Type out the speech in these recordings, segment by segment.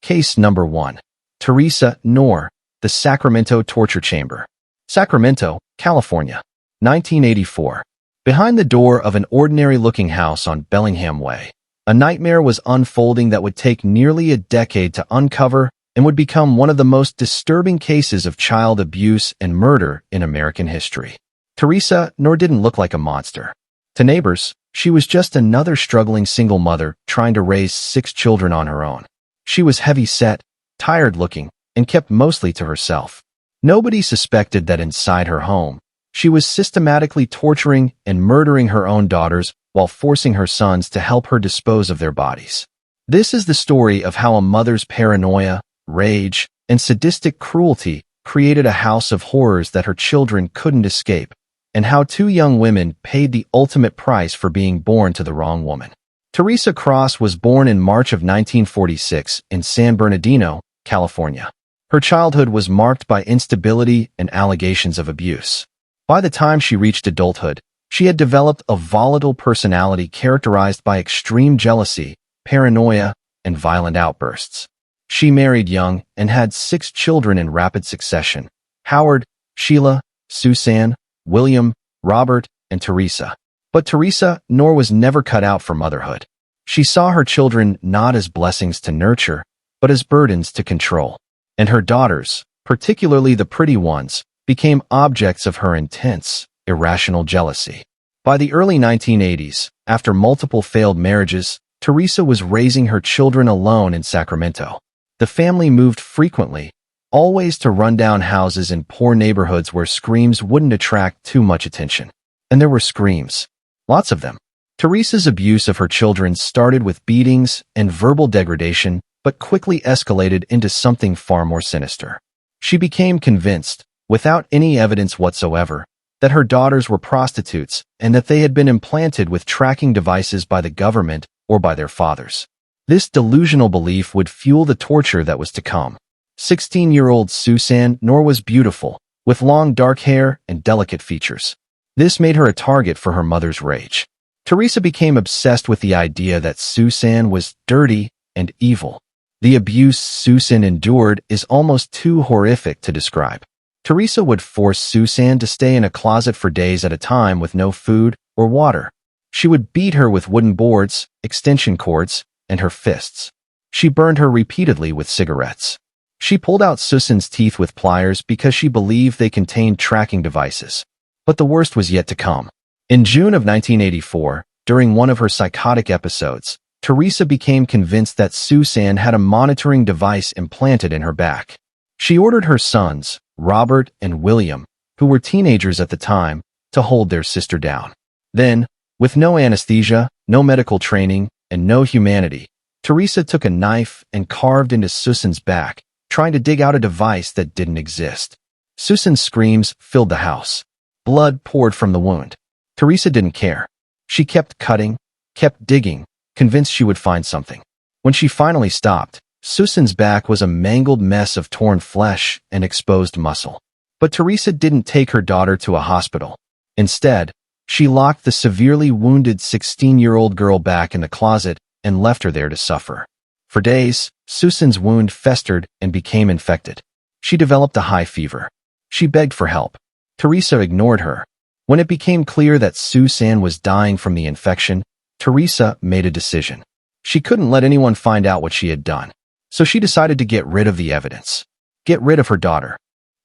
Case number 1. Theresa Knorr, the Sacramento Torture Chamber. Sacramento, California. 1984. Behind the door of an ordinary-looking house on Bellingham Way, a nightmare was unfolding that would take nearly a decade to uncover and would become one of the most disturbing cases of child abuse and murder in American history. Theresa Knorr didn't look like a monster. To neighbors, she was just another struggling single mother trying to raise 6 children on her own. She was heavy-set, tired-looking, and kept mostly to herself. Nobody suspected that inside her home, she was systematically torturing and murdering her own daughters while forcing her sons to help her dispose of their bodies. This is the story of how a mother's paranoia, rage, and sadistic cruelty created a house of horrors that her children couldn't escape, and how 2 young women paid the ultimate price for being born to the wrong woman. Theresa Cross was born in March of 1946 in San Bernardino, California. Her childhood was marked by instability and allegations of abuse. By the time she reached adulthood, she had developed a volatile personality characterized by extreme jealousy, paranoia, and violent outbursts. She married young and had 6 children in rapid succession: Howard, Sheila, Suzanne, William, Robert, and Theresa. But Theresa Knorr was never cut out for motherhood. She saw her children not as blessings to nurture, but as burdens to control. And her daughters, particularly the pretty ones, became objects of her intense, irrational jealousy. By the early 1980s, after multiple failed marriages, Theresa was raising her children alone in Sacramento. The family moved frequently, always to rundown houses in poor neighborhoods where screams wouldn't attract too much attention. And there were screams. Lots of them. Theresa's abuse of her children started with beatings and verbal degradation, but quickly escalated into something far more sinister. She became convinced, without any evidence whatsoever, that her daughters were prostitutes and that they had been implanted with tracking devices by the government or by their fathers. This delusional belief would fuel the torture that was to come. 16-year-old Susan Knorr was beautiful, with long dark hair and delicate features. This made her a target for her mother's rage. Theresa became obsessed with the idea that Susan was dirty and evil. The abuse Susan endured is almost too horrific to describe. Theresa would force Susan to stay in a closet for days at a time with no food or water. She would beat her with wooden boards, extension cords, and her fists. She burned her repeatedly with cigarettes. She pulled out Susan's teeth with pliers because she believed they contained tracking devices. But the worst was yet to come. In June of 1984, during one of her psychotic episodes, Theresa became convinced that Susan had a monitoring device implanted in her back. She ordered her sons, Robert and William, who were teenagers at the time, to hold their sister down. Then, with no anesthesia, no medical training, and no humanity, Theresa took a knife and carved into Susan's back, trying to dig out a device that didn't exist. Susan's screams filled the house. Blood poured from the wound. Theresa didn't care. She kept cutting, kept digging, convinced she would find something. When she finally stopped, Susan's back was a mangled mess of torn flesh and exposed muscle. But Theresa didn't take her daughter to a hospital. Instead, she locked the severely wounded 16-year-old girl back in the closet and left her there to suffer. For days, Susan's wound festered and became infected. She developed a high fever. She begged for help. Theresa ignored her. When it became clear that Susan was dying from the infection, Theresa made a decision. She couldn't let anyone find out what she had done. So she decided to get rid of the evidence. Get rid of her daughter.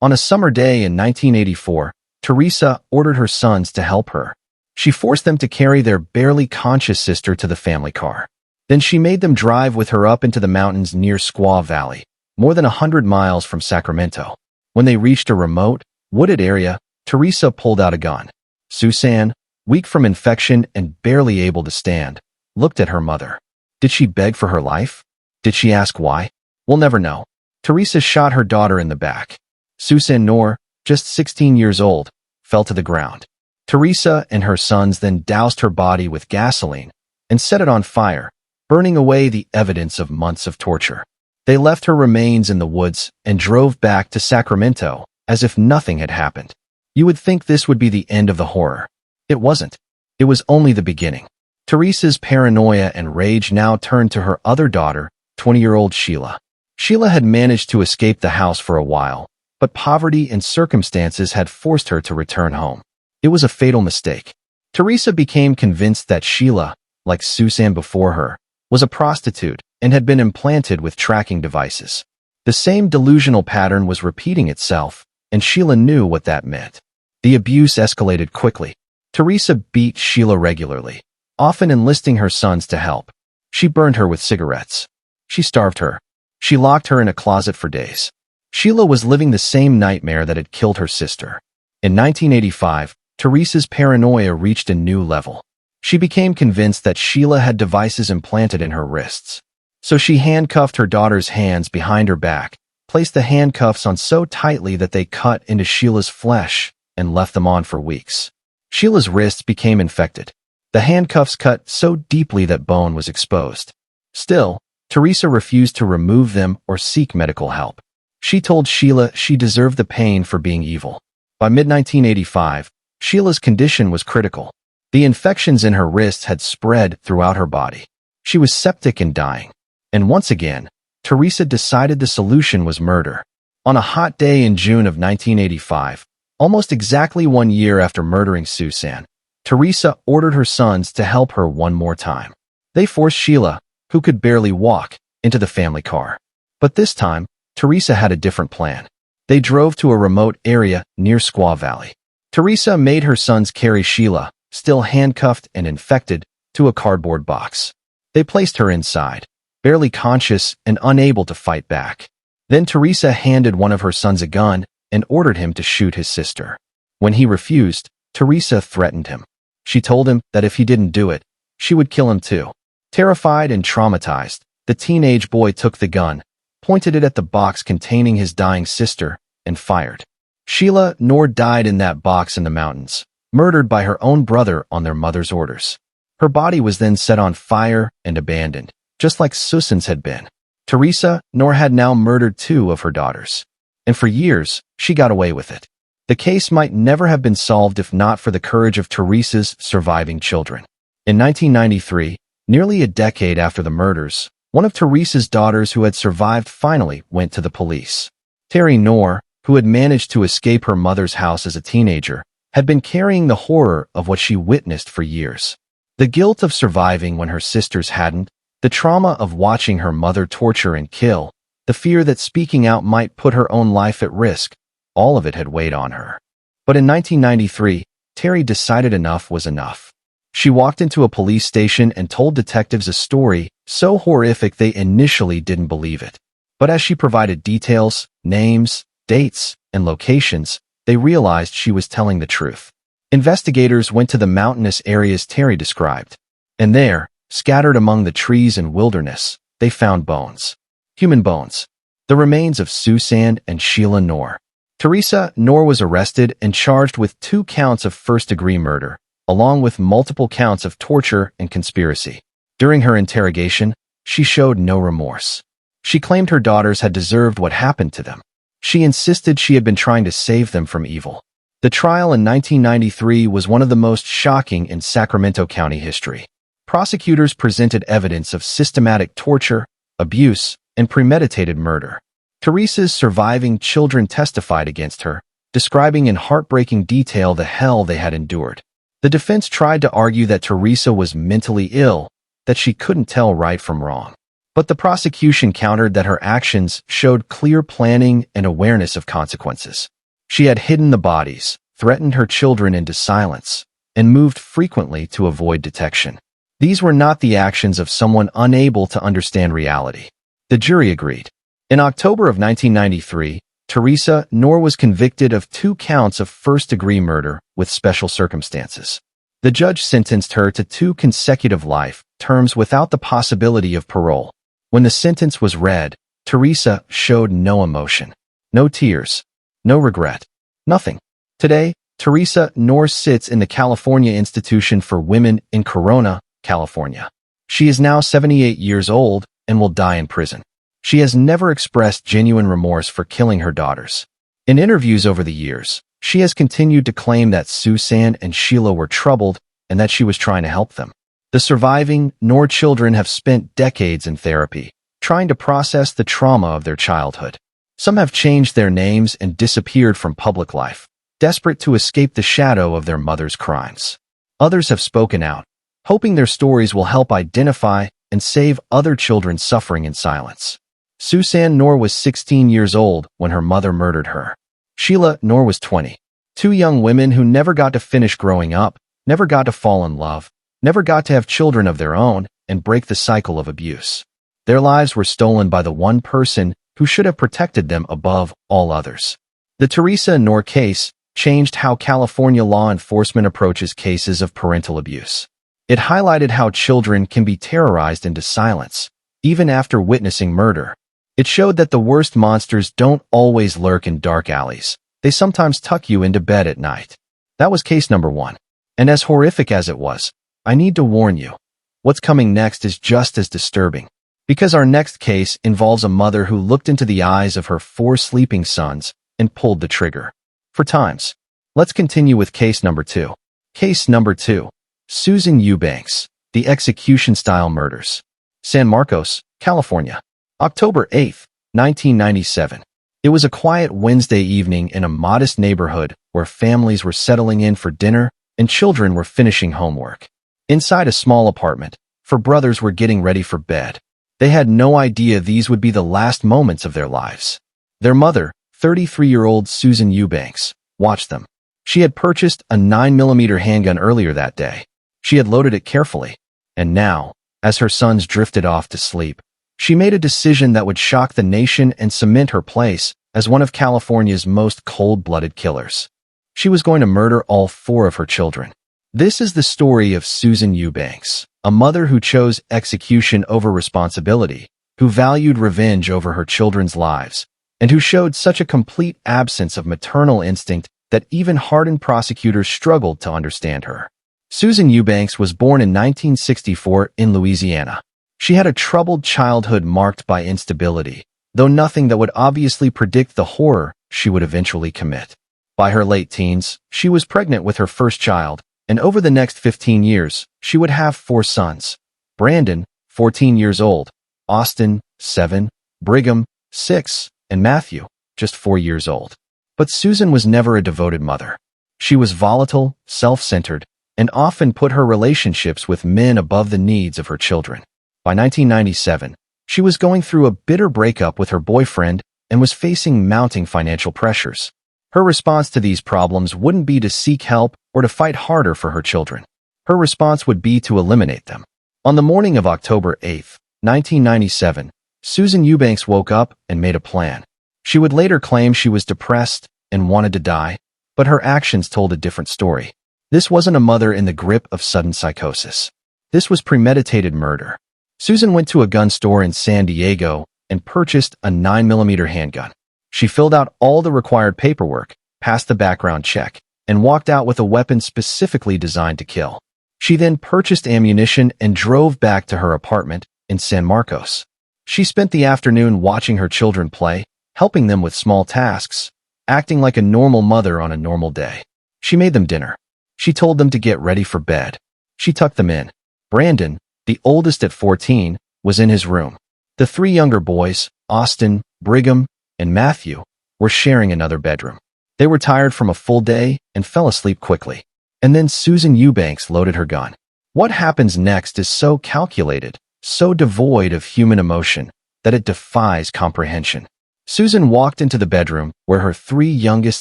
On a summer day in 1984, Theresa ordered her sons to help her. She forced them to carry their barely conscious sister to the family car. Then she made them drive with her up into the mountains near Squaw Valley, more than 100 miles from Sacramento. When they reached a remote, wooded area, Theresa pulled out a gun. Susan, weak from infection and barely able to stand, looked at her mother. Did she beg for her life? Did she ask why? We'll never know. Theresa shot her daughter in the back. Susan Knorr, just 16 years old, fell to the ground. Theresa and her sons then doused her body with gasoline and set it on fire, burning away the evidence of months of torture. They left her remains in the woods and drove back to Sacramento as if nothing had happened. You would think this would be the end of the horror. It wasn't. It was only the beginning. Theresa's paranoia and rage now turned to her other daughter, 20-year-old Sheila. Sheila had managed to escape the house for a while, but poverty and circumstances had forced her to return home. It was a fatal mistake. Theresa became convinced that Sheila, like Susan before her, was a prostitute and had been implanted with tracking devices. The same delusional pattern was repeating itself, and Sheila knew what that meant. The abuse escalated quickly. Theresa beat Sheila regularly, often enlisting her sons to help. She burned her with cigarettes. She starved her. She locked her in a closet for days. Sheila was living the same nightmare that had killed her sister. In 1985, Theresa's paranoia reached a new level. She became convinced that Sheila had devices implanted in her wrists. So she handcuffed her daughter's hands behind her back, placed the handcuffs on so tightly that they cut into Sheila's flesh, and left them on for weeks. Sheila's wrists became infected. The handcuffs cut so deeply that bone was exposed. Still, Theresa refused to remove them or seek medical help. She told Sheila she deserved the pain for being evil. By mid-1985, Sheila's condition was critical. The infections in her wrists had spread throughout her body. She was septic and dying. And once again, Theresa decided the solution was murder. On a hot day in June of 1985, almost exactly 1 year after murdering Susan, Theresa ordered her sons to help her one more time. They forced Sheila, who could barely walk, into the family car. But this time, Theresa had a different plan. They drove to a remote area near Squaw Valley. Theresa made her sons carry Sheila, still handcuffed and infected, to a cardboard box. They placed her inside, barely conscious and unable to fight back. Then Theresa handed one of her sons a gun and ordered him to shoot his sister. When he refused, Theresa threatened him. She told him that if he didn't do it, she would kill him too. Terrified and traumatized, the teenage boy took the gun, pointed it at the box containing his dying sister, and fired. Sheila Knorr died in that box in the mountains, murdered by her own brother on their mother's orders. Her body was then set on fire and abandoned, just like Susan's had been. Theresa Knorr had now murdered 2 of her daughters. And for years, she got away with it. The case might never have been solved if not for the courage of Theresa's surviving children. In 1993, nearly a decade after the murders, one of Theresa's daughters who had survived finally went to the police. Terry Knorr, who had managed to escape her mother's house as a teenager, had been carrying the horror of what she witnessed for years. The guilt of surviving when her sisters hadn't, the trauma of watching her mother torture and kill, the fear that speaking out might put her own life at risk, all of it had weighed on her. But in 1993, Terry decided enough was enough. She walked into a police station and told detectives a story so horrific they initially didn't believe it. But as she provided details, names, dates, and locations, they realized she was telling the truth. Investigators went to the mountainous areas Terry described. And there, scattered among the trees and wilderness, they found bones. Human bones. The remains of Susan and Sheila Knorr. Theresa Knorr was arrested and charged with 2 counts of first-degree murder, along with multiple counts of torture and conspiracy. During her interrogation, she showed no remorse. She claimed her daughters had deserved what happened to them. She insisted she had been trying to save them from evil. The trial in 1993 was one of the most shocking in Sacramento County history. Prosecutors presented evidence of systematic torture, abuse, and premeditated murder. Theresa's surviving children testified against her, describing in heartbreaking detail the hell they had endured. The defense tried to argue that Theresa was mentally ill, that she couldn't tell right from wrong. But the prosecution countered that her actions showed clear planning and awareness of consequences. She had hidden the bodies, threatened her children into silence, and moved frequently to avoid detection. These were not the actions of someone unable to understand reality. The jury agreed. In October of 1993, Theresa Knorr was convicted of 2 counts of first-degree murder with special circumstances. The judge sentenced her to 2 consecutive life terms without the possibility of parole. When the sentence was read, Theresa showed no emotion, no tears, no regret, nothing. Today, Theresa Knorr sits in the California Institution for Women in Coronado, California. She is now 78 years old and will die in prison. She has never expressed genuine remorse for killing her daughters. In interviews over the years, she has continued to claim that Susan and Sheila were troubled and that she was trying to help them. The surviving Knorr children have spent decades in therapy, trying to process the trauma of their childhood. Some have changed their names and disappeared from public life, desperate to escape the shadow of their mother's crimes. Others have spoken out, hoping their stories will help identify and save other children suffering in silence. Susan Knorr was 16 years old when her mother murdered her. Sheila Knorr was 20. Two young women who never got to finish growing up, never got to fall in love, never got to have children of their own and break the cycle of abuse. Their lives were stolen by the one person who should have protected them above all others. The Theresa Knorr case changed how California law enforcement approaches cases of parental abuse. It highlighted how children can be terrorized into silence, even after witnessing murder. It showed that the worst monsters don't always lurk in dark alleys. They sometimes tuck you into bed at night. That was case number 1. And as horrific as it was, I need to warn you, what's coming next is just as disturbing. Because our next case involves a mother who looked into the eyes of her 4 sleeping sons and pulled the trigger. For times. Let's continue with case number 2. Case number 2. Susan Eubanks, the execution-style murders. San Marcos, California. October 8, 1997. It was a quiet Wednesday evening in a modest neighborhood where families were settling in for dinner and children were finishing homework. Inside a small apartment, 4 brothers were getting ready for bed. They had no idea these would be the last moments of their lives. Their mother, 33-year-old Susan Eubanks, watched them. She had purchased a 9mm handgun earlier that day. She had loaded it carefully. And now, as her sons drifted off to sleep, she made a decision that would shock the nation and cement her place as one of California's most cold-blooded killers. She was going to murder all 4 of her children. This is the story of Susan Eubanks, a mother who chose execution over responsibility, who valued revenge over her children's lives, and who showed such a complete absence of maternal instinct that even hardened prosecutors struggled to understand her. Susan Eubanks was born in 1964 in Louisiana. She had a troubled childhood marked by instability, though nothing that would obviously predict the horror she would eventually commit. By her late teens, she was pregnant with her first child, and over the next 15 years, she would have 4 sons. Brandon, 14 years old, Austin, 7, Brigham, 6, and Matthew, just 4 years old. But Susan was never a devoted mother. She was volatile, self-centered, and often put her relationships with men above the needs of her children. By 1997, she was going through a bitter breakup with her boyfriend and was facing mounting financial pressures. Her response to these problems wouldn't be to seek help or to fight harder for her children. Her response would be to eliminate them. On the morning of October 8, 1997, Susan Eubanks woke up and made a plan. She would later claim she was depressed and wanted to die, but her actions told a different story. This wasn't a mother in the grip of sudden psychosis. This was premeditated murder. Susan went to a gun store in San Diego and purchased a 9mm handgun. She filled out all the required paperwork, passed the background check, and walked out with a weapon specifically designed to kill. She then purchased ammunition and drove back to her apartment in San Marcos. She spent the afternoon watching her children play, helping them with small tasks, acting like a normal mother on a normal day. She made them dinner. She told them to get ready for bed. She tucked them in. Brandon, the oldest at 14, was in his room. The 3 younger boys, Austin, Brigham, and Matthew, were sharing another bedroom. They were tired from a full day and fell asleep quickly. And then Susan Eubanks loaded her gun. What happens next is so calculated, so devoid of human emotion, that it defies comprehension. Susan walked into the bedroom where her 3 youngest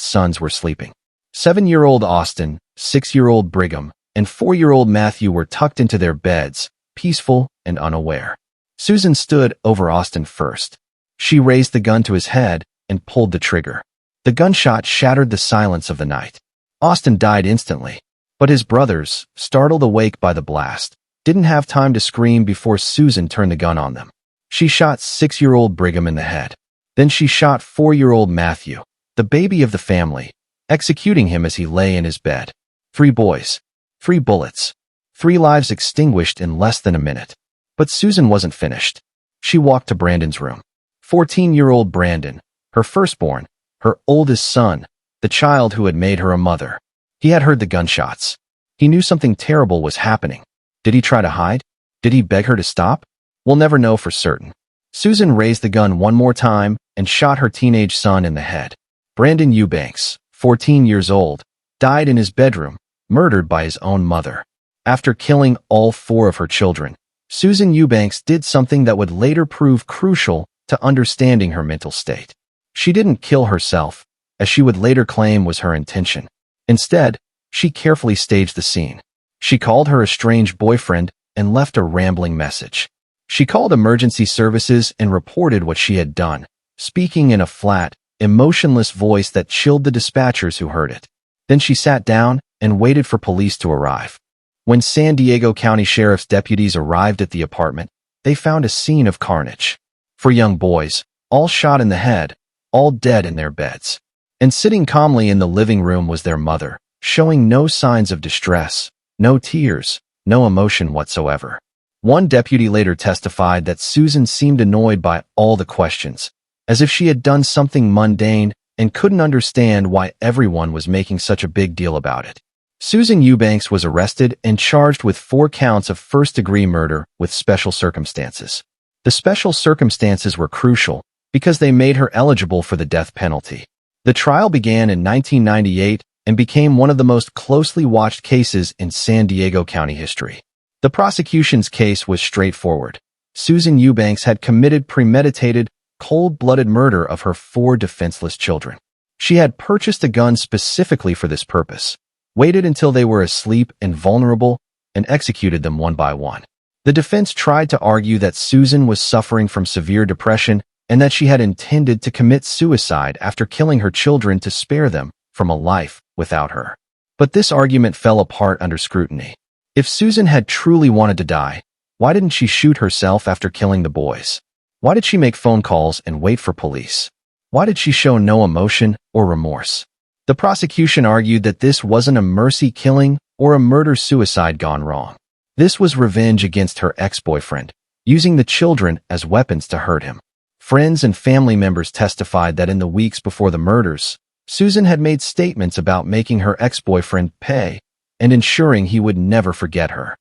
sons were sleeping. 7-year-old Austin, 6-year-old Brigham, and 4-year-old Matthew were tucked into their beds, peaceful and unaware. Susan stood over Austin first. She raised the gun to his head and pulled the trigger. The gunshot shattered the silence of the night. Austin died instantly, but his brothers, startled awake by the blast, didn't have time to scream before Susan turned the gun on them. She shot 6-year-old Brigham in the head. Then she shot 4-year-old Matthew, the baby of the family, executing him as he lay in his bed. 3 boys, 3 bullets, 3 lives extinguished in less than a minute. But Susan wasn't finished. She walked to Brandon's room. 14-year-old Brandon, her firstborn, her oldest son, the child who had made her a mother. He had heard the gunshots. He knew something terrible was happening. Did he try to hide? Did he beg her to stop? We'll never know for certain. Susan raised the gun one more time and shot her teenage son in the head. Brandon Eubanks, 14 years old, died in his bedroom, murdered by his own mother. After killing all 4 of her children, Susan Eubanks did something that would later prove crucial to understanding her mental state. She didn't kill herself, as she would later claim was her intention. Instead, she carefully staged the scene. She called her estranged boyfriend and left a rambling message. She called emergency services and reported what she had done, speaking in a flat, emotionless voice that chilled the dispatchers who heard it. Then she sat down and waited for police to arrive. When San Diego County Sheriff's deputies arrived at the apartment, they found a scene of carnage. 4 young boys, all shot in the head, all dead in their beds. And sitting calmly in the living room was their mother, showing no signs of distress, no tears, no emotion whatsoever. One deputy later testified that Susan seemed annoyed by all the questions, as if she had done something mundane and couldn't understand why everyone was making such a big deal about it. Susan Eubanks was arrested and charged with 4 counts of first-degree murder with special circumstances. The special circumstances were crucial because they made her eligible for the death penalty. The trial began in 1998 and became one of the most closely watched cases in San Diego County history. The prosecution's case was straightforward. Susan Eubanks had committed premeditated, cold-blooded murder of her 4 defenseless children. She had purchased a gun specifically for this purpose, waited until they were asleep and vulnerable, and executed them one by one. The defense tried to argue that Susan was suffering from severe depression and that she had intended to commit suicide after killing her children to spare them from a life without her. But this argument fell apart under scrutiny. If Susan had truly wanted to die, why didn't she shoot herself after killing the boys? Why did she make phone calls and wait for police? Why did she show no emotion or remorse? The prosecution argued that this wasn't a mercy killing or a murder-suicide gone wrong. This was revenge against her ex-boyfriend, using the children as weapons to hurt him. Friends and family members testified that in the weeks before the murders, Susan had made statements about making her ex-boyfriend pay and ensuring he would never forget her.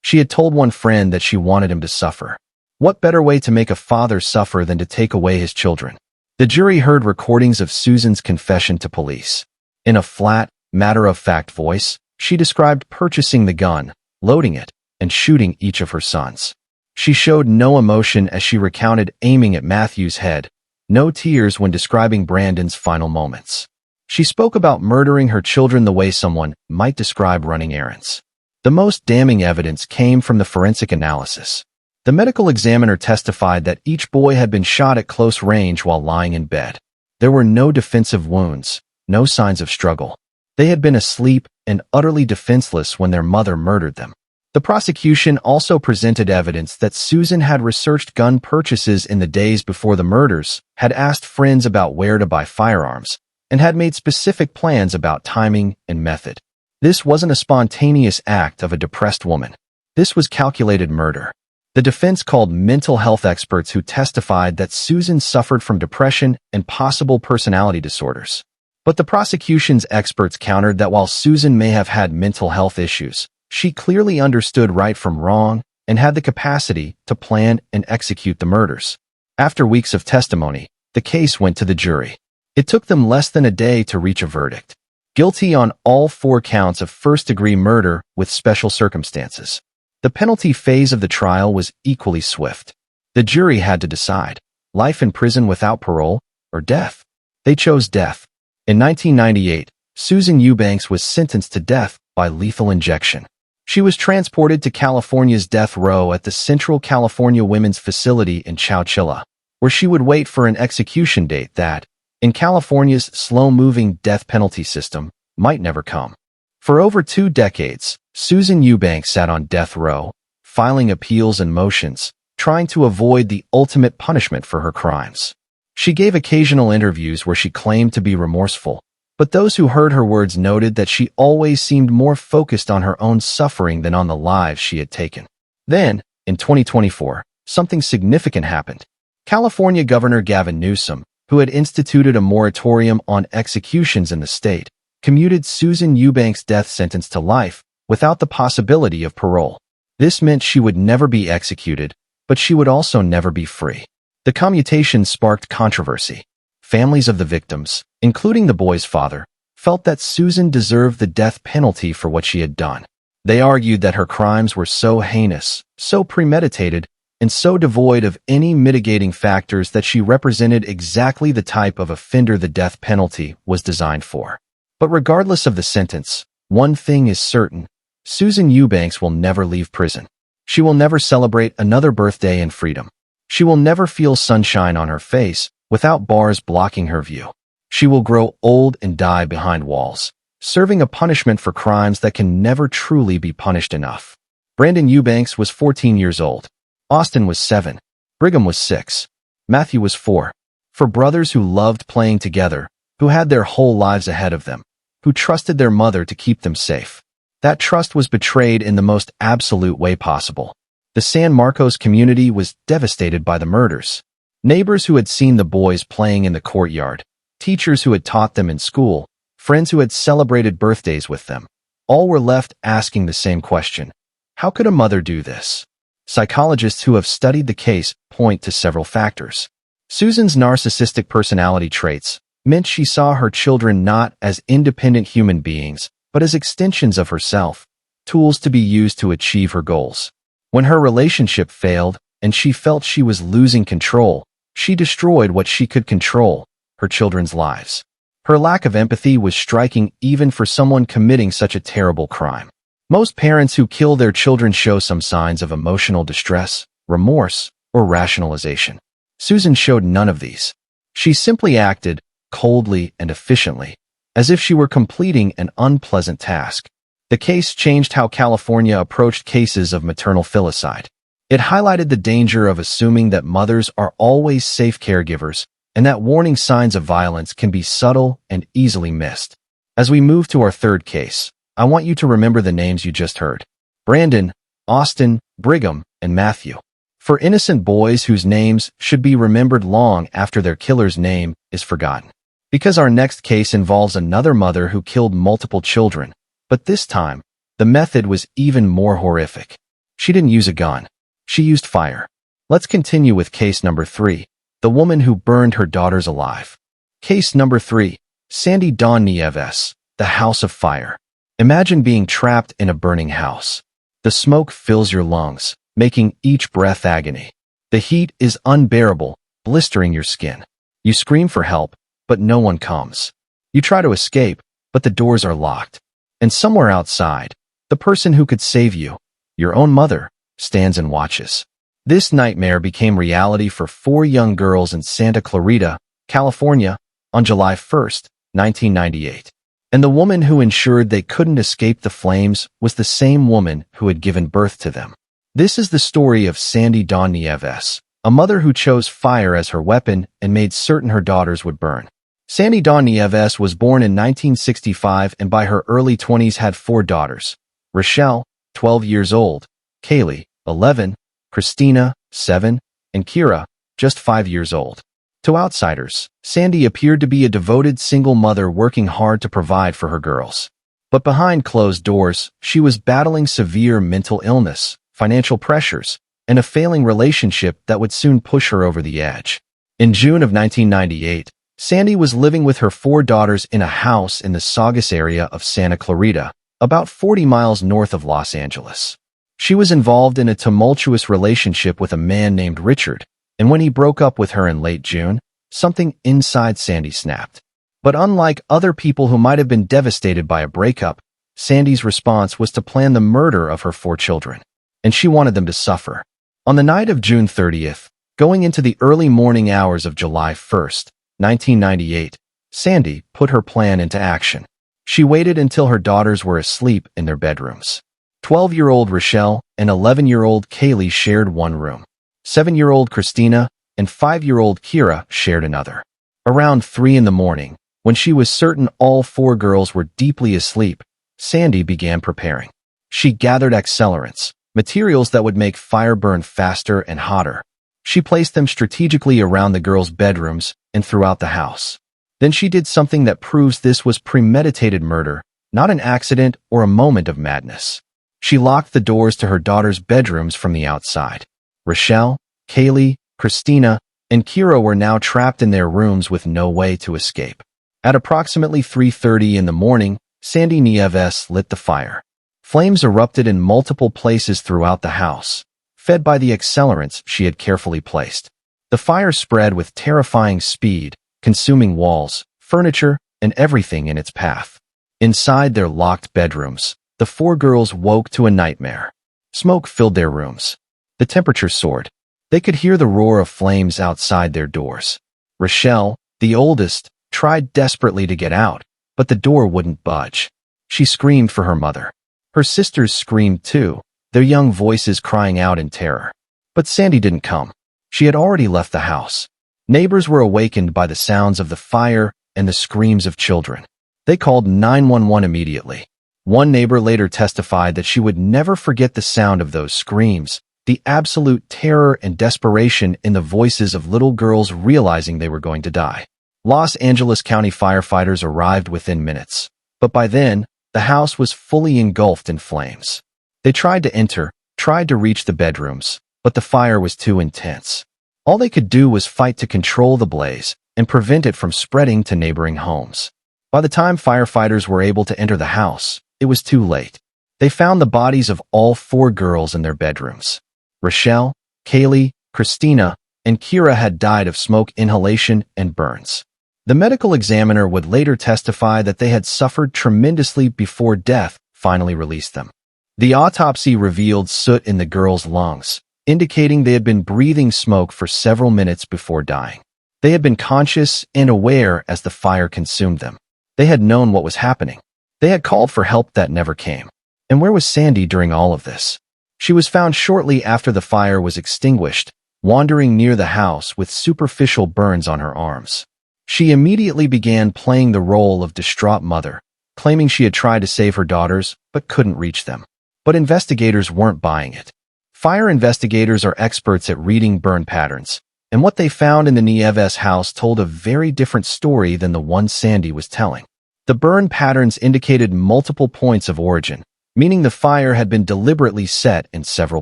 She had told one friend that she wanted him to suffer. What better way to make a father suffer than to take away his children? The jury heard recordings of Susan's confession to police. In a flat, matter-of-fact voice, she described purchasing the gun, loading it, and shooting each of her sons. She showed no emotion as she recounted aiming at Matthew's head, no tears when describing Brandon's final moments. She spoke about murdering her children the way someone might describe running errands. The most damning evidence came from the forensic analysis. The medical examiner testified that each boy had been shot at close range while lying in bed. There were no defensive wounds, no signs of struggle. They had been asleep and utterly defenseless when their mother murdered them. The prosecution also presented evidence that Susan had researched gun purchases in the days before the murders, had asked friends about where to buy firearms, and had made specific plans about timing and method. This wasn't a spontaneous act of a depressed woman. This was calculated murder. The defense called mental health experts who testified that Susan suffered from depression and possible personality disorders. But the prosecution's experts countered that while Susan may have had mental health issues, she clearly understood right from wrong and had the capacity to plan and execute the murders. After weeks of testimony, the case went to the jury. It took them less than a day to reach a verdict. Guilty on all 4 counts of first-degree murder with special circumstances. The penalty phase of the trial was equally swift. The jury had to decide, life in prison without parole or death. They chose death. In 1998, Susan Eubanks was sentenced to death by lethal injection. She was transported to California's death row at the Central California Women's Facility in Chowchilla, where she would wait for an execution date that, in California's slow-moving death penalty system, might never come. For over 2 decades, Susan Eubanks sat on death row, filing appeals and motions, trying to avoid the ultimate punishment for her crimes. She gave occasional interviews where she claimed to be remorseful, but those who heard her words noted that she always seemed more focused on her own suffering than on the lives she had taken. Then, in 2024, something significant happened. California Governor Gavin Newsom, who had instituted a moratorium on executions in the state, commuted Susan Eubanks' death sentence to life without the possibility of parole. This meant she would never be executed, but she would also never be free. The commutation sparked controversy. Families of the victims, including the boy's father, felt that Susan deserved the death penalty for what she had done. They argued that her crimes were so heinous, so premeditated, and so devoid of any mitigating factors that she represented exactly the type of offender the death penalty was designed for. But regardless of the sentence, one thing is certain: Susan Eubanks will never leave prison. She will never celebrate another birthday in freedom. She will never feel sunshine on her face without bars blocking her view. She will grow old and die behind walls, serving a punishment for crimes that can never truly be punished enough. Brandon Eubanks was 14 years old. Austin was 7. Brigham was 6. Matthew was 4. For brothers who loved playing together, who had their whole lives ahead of them, who trusted their mother to keep them safe. That trust was betrayed in the most absolute way possible. The San Marcos community was devastated by the murders. Neighbors who had seen the boys playing in the courtyard, teachers who had taught them in school, friends who had celebrated birthdays with them, all were left asking the same question: how could a mother do this? Psychologists who have studied the case point to several factors. Susan's narcissistic personality traits meant she saw her children not as independent human beings, but as extensions of herself, tools to be used to achieve her goals. When her relationship failed and she felt she was losing control, she destroyed what she could control: her children's lives. Her lack of empathy was striking even for someone committing such a terrible crime. Most parents who kill their children show some signs of emotional distress, remorse, or rationalization. Susan showed none of these. She simply acted, coldly and efficiently, as if she were completing an unpleasant task. The case changed how California approached cases of maternal filicide. It highlighted the danger of assuming that mothers are always safe caregivers, and that warning signs of violence can be subtle and easily missed. As we move to our third case, I want you to remember the names you just heard: Brandon, Austin, Brigham, and Matthew. For innocent boys whose names should be remembered long after their killer's name is forgotten. Because our next case involves another mother who killed multiple children, but this time, the method was even more horrific. She didn't use a gun. She used fire. Let's continue with case number 3, the woman who burned her daughters alive. Case number 3, Sandi Nieves, the House of Fire. Imagine being trapped in a burning house. The smoke fills your lungs, making each breath agony. The heat is unbearable, blistering your skin. You scream for help, but no one comes. You try to escape, but the doors are locked. And somewhere outside, the person who could save you, your own mother, stands and watches. This nightmare became reality for 4 young girls in Santa Clarita, California, on July 1st, 1998. And the woman who ensured they couldn't escape the flames was the same woman who had given birth to them. This is the story of Sandi Nieves, a mother who chose fire as her weapon and made certain her daughters would burn. Sandi Nieves was born in 1965 and by her early 20s had 4 daughters: Rochelle, 12 years old, Kaylee, 11, Christina, 7, and Kira, just 5 years old. To outsiders, Sandi appeared to be a devoted single mother working hard to provide for her girls. But behind closed doors, she was battling severe mental illness, financial pressures, and a failing relationship that would soon push her over the edge. In June of 1998, Sandi was living with her 4 daughters in a house in the Saugus area of Santa Clarita, about 40 miles north of Los Angeles. She was involved in a tumultuous relationship with a man named Richard, and when he broke up with her in late June, something inside Sandi snapped. But unlike other people who might have been devastated by a breakup, Sandi's response was to plan the murder of her 4 children, and she wanted them to suffer. On the night of June 30th, going into the early morning hours of July 1st, 1998, Sandi put her plan into action. She waited until her daughters were asleep in their bedrooms. 12-year-old Rochelle and 11-year-old Kaylee shared one room. 7-year-old Christina and 5-year-old Kira shared another. Around 3 in the morning, when she was certain all 4 girls were deeply asleep, Sandi began preparing. She gathered accelerants, materials that would make fire burn faster and hotter. She placed them strategically around the girls' bedrooms and throughout the house. Then she did something that proves this was premeditated murder, not an accident or a moment of madness. She locked the doors to her daughters' bedrooms from the outside. Rochelle, Kaylee, Christina, and Kira were now trapped in their rooms with no way to escape. At approximately 3:30 in the morning, Sandi Nieves lit the fire. Flames erupted in multiple places throughout the house, fed by the accelerants she had carefully placed. The fire spread with terrifying speed, consuming walls, furniture, and everything in its path. Inside their locked bedrooms, the four girls woke to a nightmare. Smoke filled their rooms. The temperature soared. They could hear the roar of flames outside their doors. Rochelle, the oldest, tried desperately to get out, but the door wouldn't budge. She screamed for her mother. Her sisters screamed too, their young voices crying out in terror. But Sandi didn't come. She had already left the house. Neighbors were awakened by the sounds of the fire and the screams of children. They called 911 immediately. One neighbor later testified that she would never forget the sound of those screams, the absolute terror and desperation in the voices of little girls realizing they were going to die. Los Angeles County firefighters arrived within minutes, but by then, the house was fully engulfed in flames. They tried to enter, tried to reach the bedrooms, but the fire was too intense. All they could do was fight to control the blaze and prevent it from spreading to neighboring homes. By the time firefighters were able to enter the house, it was too late. They found the bodies of all four girls in their bedrooms. Rochelle, Kaylee, Christina, and Kira had died of smoke inhalation and burns. The medical examiner would later testify that they had suffered tremendously before death finally released them. The autopsy revealed soot in the girls' lungs, indicating they had been breathing smoke for several minutes before dying. They had been conscious and aware as the fire consumed them. They had known what was happening. They had called for help that never came. And where was Sandi during all of this? She was found shortly after the fire was extinguished, wandering near the house with superficial burns on her arms. She immediately began playing the role of distraught mother, claiming she had tried to save her daughters but couldn't reach them. But investigators weren't buying it. Fire investigators are experts at reading burn patterns, and what they found in the Nieves house told a very different story than the one Sandi was telling. The burn patterns indicated multiple points of origin, meaning the fire had been deliberately set in several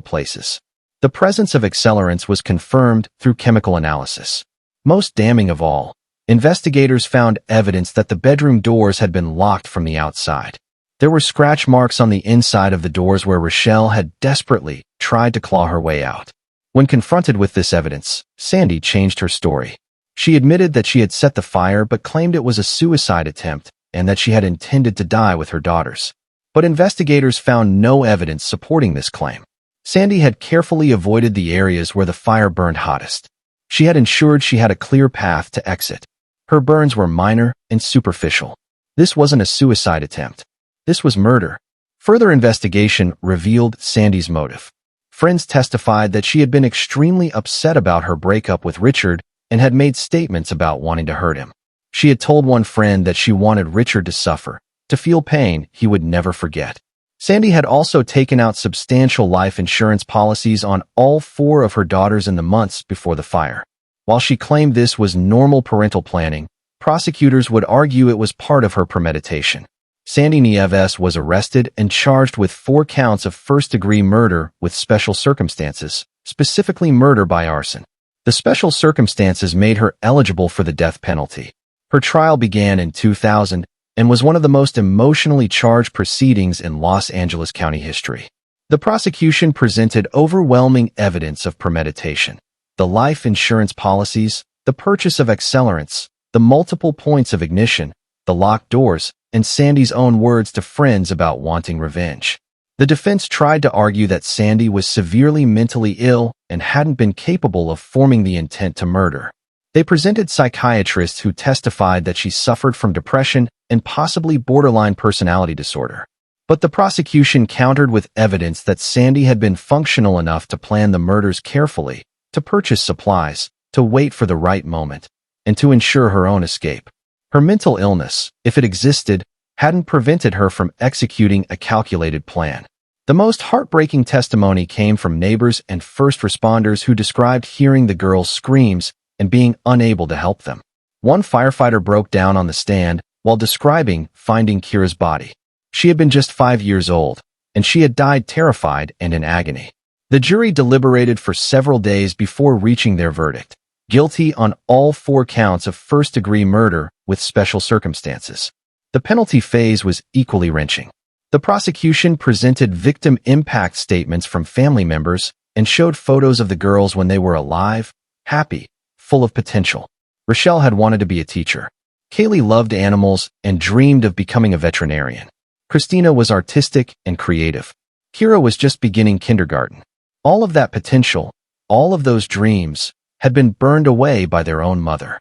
places. The presence of accelerants was confirmed through chemical analysis. Most damning of all, investigators found evidence that the bedroom doors had been locked from the outside. There were scratch marks on the inside of the doors where Rochelle had desperately tried to claw her way out. When confronted with this evidence, Sandi changed her story. She admitted that she had set the fire but claimed it was a suicide attempt and that she had intended to die with her daughters. But investigators found no evidence supporting this claim. Sandi had carefully avoided the areas where the fire burned hottest. She had ensured she had a clear path to exit. Her burns were minor and superficial. This wasn't a suicide attempt. This was murder. Further investigation revealed Sandi's motive. Friends testified that she had been extremely upset about her breakup with Richard and had made statements about wanting to hurt him. She had told one friend that she wanted Richard to suffer, to feel pain he would never forget. Sandi had also taken out substantial life insurance policies on all four of her daughters in the months before the fire. While she claimed this was normal parental planning, prosecutors would argue it was part of her premeditation. Sandi Nieves was arrested and charged with 4 counts of first-degree murder with special circumstances, specifically murder by arson. The special circumstances made her eligible for the death penalty. Her trial began in 2000 and was one of the most emotionally charged proceedings in Los Angeles County history. The prosecution presented overwhelming evidence of premeditation. The life insurance policies, the purchase of accelerants, the multiple points of ignition, the locked doors, and Sandi's own words to friends about wanting revenge. The defense tried to argue that Sandi was severely mentally ill and hadn't been capable of forming the intent to murder. They presented psychiatrists who testified that she suffered from depression and possibly borderline personality disorder. But the prosecution countered with evidence that Sandi had been functional enough to plan the murders carefully, to purchase supplies, to wait for the right moment, and to ensure her own escape. Her mental illness, if it existed, hadn't prevented her from executing a calculated plan. The most heartbreaking testimony came from neighbors and first responders who described hearing the girls' screams and being unable to help them. One firefighter broke down on the stand while describing finding Kira's body. She had been just 5 years old, and she had died terrified and in agony. The jury deliberated for several days before reaching their verdict. guilty on all 4 counts of first-degree murder with special circumstances. The penalty phase was equally wrenching. The prosecution presented victim impact statements from family members and showed photos of the girls when they were alive, happy, full of potential. Rochelle had wanted to be a teacher. Kaylee loved animals and dreamed of becoming a veterinarian. Christina was artistic and creative. Kira was just beginning kindergarten. All of that potential, all of those dreams, had been burned away by their own mother.